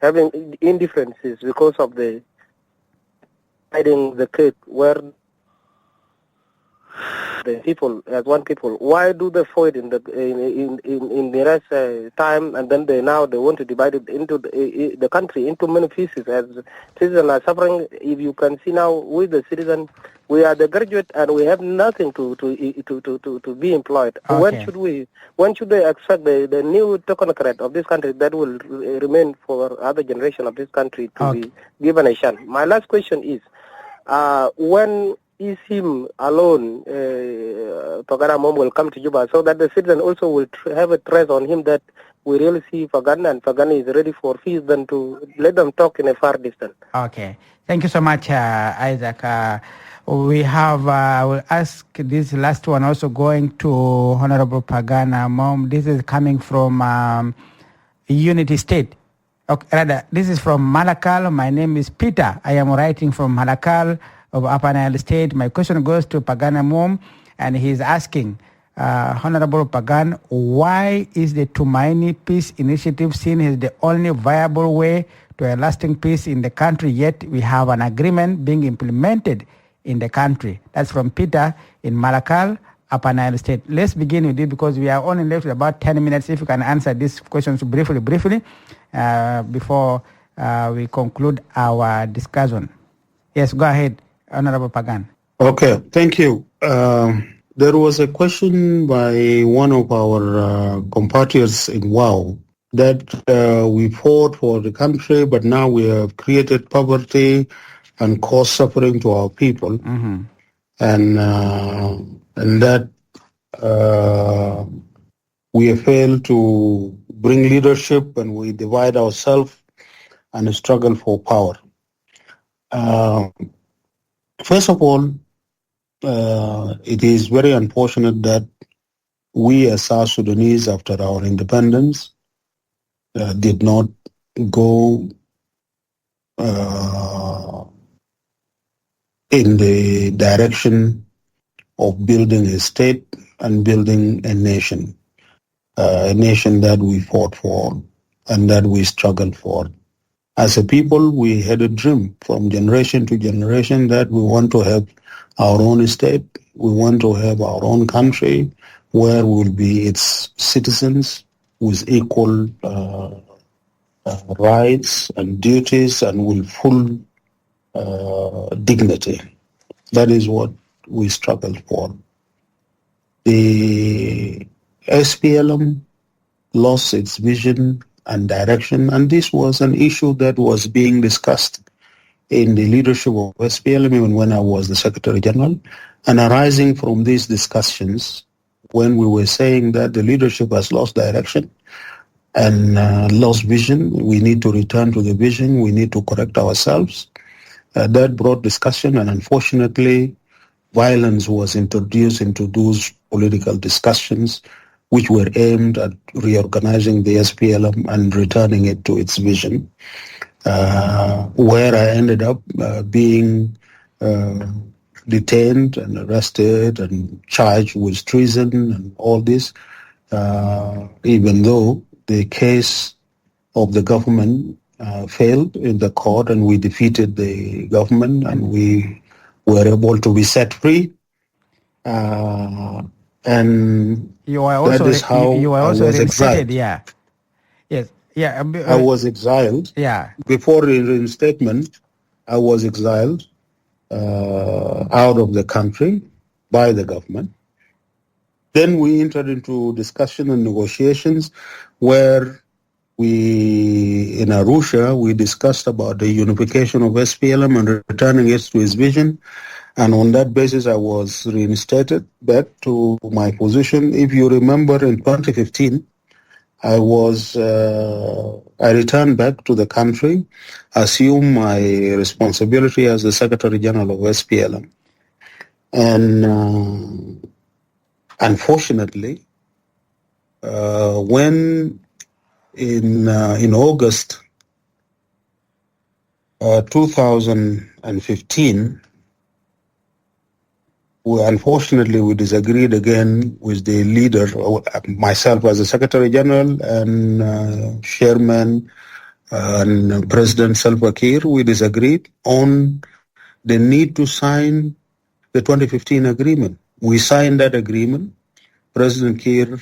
having indifferences because of the hiding the cake where the people as one people. Why do they fight in the rest time, and then they want to divide it into the country into many pieces as citizens are suffering? If you can see now with the citizen, we are the graduate and we have nothing to be employed. Okay. When should they expect the new technocrat of this country that will remain for other generation of this country to be given a chance? My last question is, when is him alone, Pagana Mom will come to Juba, so that the citizen also will have a trust on him that we really see Pagana and Pagana is ready for peace, than to let them talk in a far distance. Okay. Thank you so much, Isaac. We have, I will ask this last one also going to Honorable Pagana Mom. This is coming from Unity State. Okay, rather, this is from Malakal. My name is Peter. I am writing from Malakal of Upper Nile State. My question goes to Pagana Mom, and he's asking, Honorable Pagan, why is the Tumaini Peace Initiative seen as the only viable way to a lasting peace in the country, yet we have an agreement being implemented in the country? That's from Peter in Malakal, Upper Nile State. Let's begin with it because we are only left with about 10 minutes. If you can answer these questions briefly, before we conclude our discussion. Yes, go ahead, Honorable Pagan. Okay, thank you. There was a question by one of our compatriots in WOW that we fought for the country, but now we have created poverty and caused suffering to our people, and that we have failed to bring leadership, and we divide ourselves and struggle for power. First of all, it is very unfortunate that we as South Sudanese, after our independence, did not go in the direction of building a state and building a nation that we fought for and that we struggled for. As a people, we had a dream from generation to generation that we want to have our own state, we want to have our own country where we'll be its citizens with equal rights and duties and with full dignity. That is what we struggled for. The SPLM lost its vision and direction, and this was an issue that was being discussed in the leadership of SPLM even when I was the Secretary General, and arising from these discussions when we were saying that the leadership has lost direction and lost vision, we need to return to the vision, we need to correct ourselves. That brought discussion, and unfortunately violence was introduced into those political discussions which were aimed at reorganizing the SPLM and returning it to its vision, where I ended up being detained and arrested and charged with treason and all this, even though the case of the government failed in the court and we defeated the government and we were able to be set free. And you are also, that is how you were I also was reinstated, exiled. yeah. Yes, yeah. I was exiled. Yeah. Before the reinstatement, I was exiled out of the country. by the government. Then we entered into discussion and negotiations where in Arusha, we discussed about the unification of SPLM and returning it to its vision. And on that basis, I was reinstated back to my position. If you remember, in 2015, I returned back to the country, assumed my responsibility as the Secretary General of SPLM. And unfortunately, when in August 2015, we disagreed again with the leader, myself as the Secretary General and Chairman and President Salva Kiir. We disagreed on the need to sign the 2015 agreement. We signed that agreement. President Kiir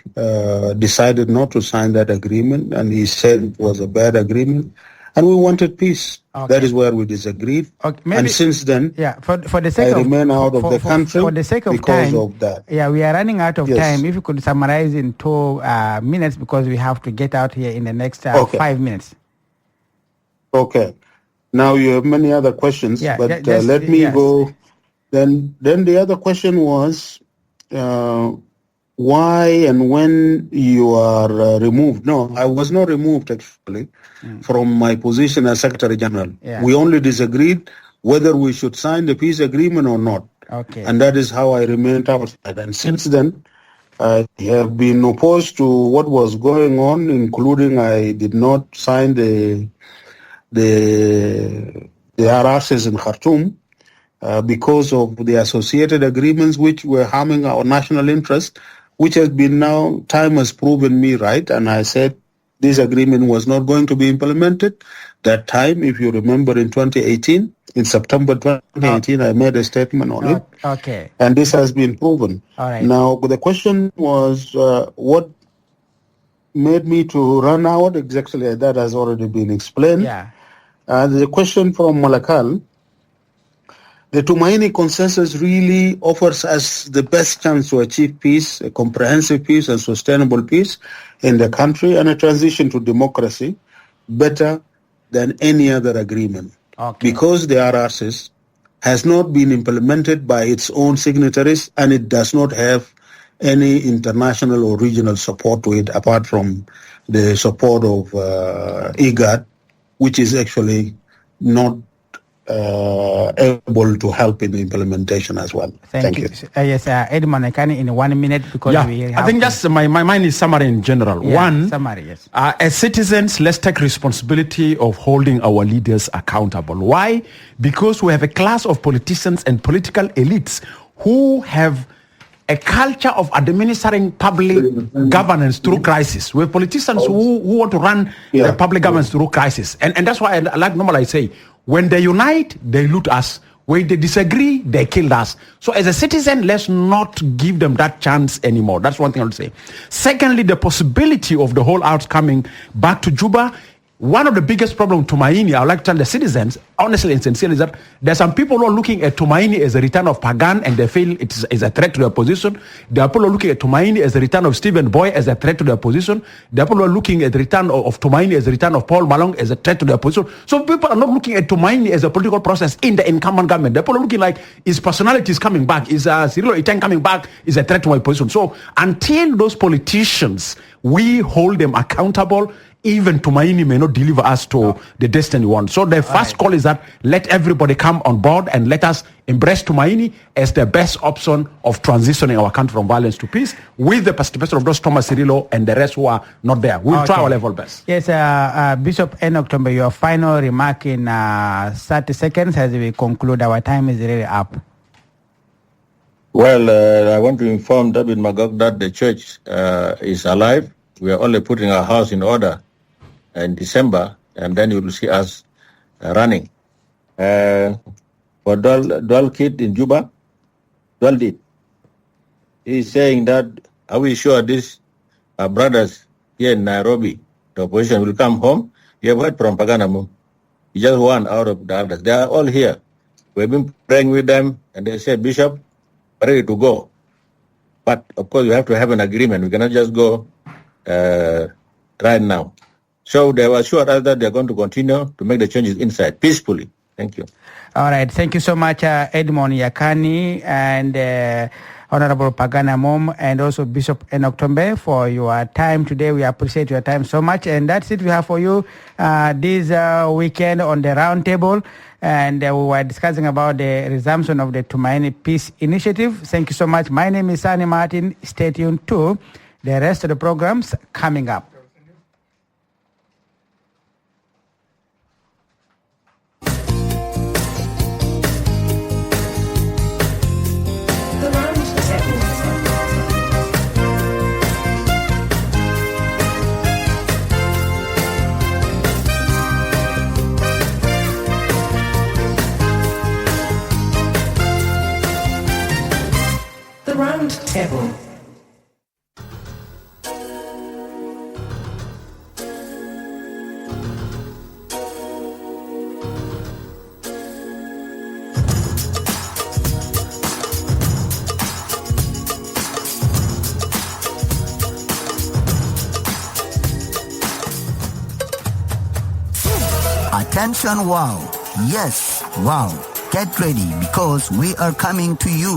decided not to sign that agreement, and he said it was a bad agreement, and we wanted peace. Okay. That is where we disagreed. Okay, and since then, for the sake I remain out of the country for the sake of because time, of that. Yeah, we are running out of time. If you could summarize in 2 minutes, because we have to get out here in the next 5 minutes. Okay. Now you have many other questions, but let me go. Then the other question was, why and when you are removed? No, I was not removed actually from my position as Secretary General. Yeah. We only disagreed whether we should sign the peace agreement or not. Okay. And that is how I remained outside. And since then, I have been opposed to what was going on, including I did not sign the RRCs in Khartoum because of the associated agreements which were harming our national interest, which has been now, time has proven me right, and I said this agreement was not going to be implemented. That time, if you remember, in 2018, in September 2018, I made a statement on it. Okay. And this has been proven. All right. Now, the question was, what made me to run out? Exactly, that has already been explained. Yeah. The question from Malakal, the Tumaini consensus really offers us the best chance to achieve peace, a comprehensive peace and sustainable peace in the country, and a transition to democracy better than any other agreement. Okay. Because the RRCs has not been implemented by its own signatories, and it does not have any international or regional support to it apart from the support of IGAD, which is actually not able to help in the implementation as well. Thank you. Yes, Edmond, I can in 1 minute because we have I think just my mind is summary in general. Yeah, one, summary, yes. As citizens, let's take responsibility of holding our leaders accountable. Why? Because we have a class of politicians and political elites who have a culture of administering public governance through crisis. We have politicians who want to run the public governance through crisis. And that's why, like normally I say, when they unite, they loot us. When they disagree, they killed us. So as a citizen, let's not give them that chance anymore. That's one thing I would say. Secondly, the possibility of the whole out coming back to Juba. One of the biggest problems to Tumaini, I would like to tell the citizens, honestly and sincerely, is that there are some people who are looking at Tumaini as a return of Pagan, and they feel it is a threat to their position. There are people who are looking at Tumaini as a return of Stephen Boy as a threat to their position. There are people who are looking at the return of Tumaini as a return of Paul Malong as a threat to their position. So people are not looking at Tumaini as a political process in the incumbent government. The people are looking like, his personality is coming back, is Cyrilo Iteng coming back, is a threat to my position. So until those politicians, we hold them accountable, even Tumaini may not deliver us to the destiny we want. So the first call is that let everybody come on board and let us embrace Tumaini as the best option of transitioning our country from violence to peace, with the participation of those Thomas Cirillo and the rest who are not there. We'll try our level best. Yes, Bishop Enoch Tombe, your final remark in 30 seconds as we conclude. Our time is really up. Well, I want to inform David Magog that the church is alive. We are only putting our house in order in December, and then you will see us running. For Dual Kid in Juba, Dual did. He's saying that, are we sure these brothers here in Nairobi, the opposition, will come home? You have heard from Paganamum. He's just one out of the others. They are all here. We've been praying with them, and they said, Bishop, ready to go. But of course, we have to have an agreement. We cannot just go right now. So they were assured us that they're going to continue to make the changes inside peacefully. Thank you. All right. Thank you so much, Edmond Yakani and Honorable Pagana Mom and also Bishop Enoch Tombe for your time today. We appreciate your time so much. And that's it we have for you this weekend on the roundtable. And we were discussing about the resumption of the Tumaini Peace Initiative. Thank you so much. My name is Sani Martin. Stay tuned to the rest of the programs coming up. The Round Table. Attention, wow. Yes, wow. Get ready because we are coming to you.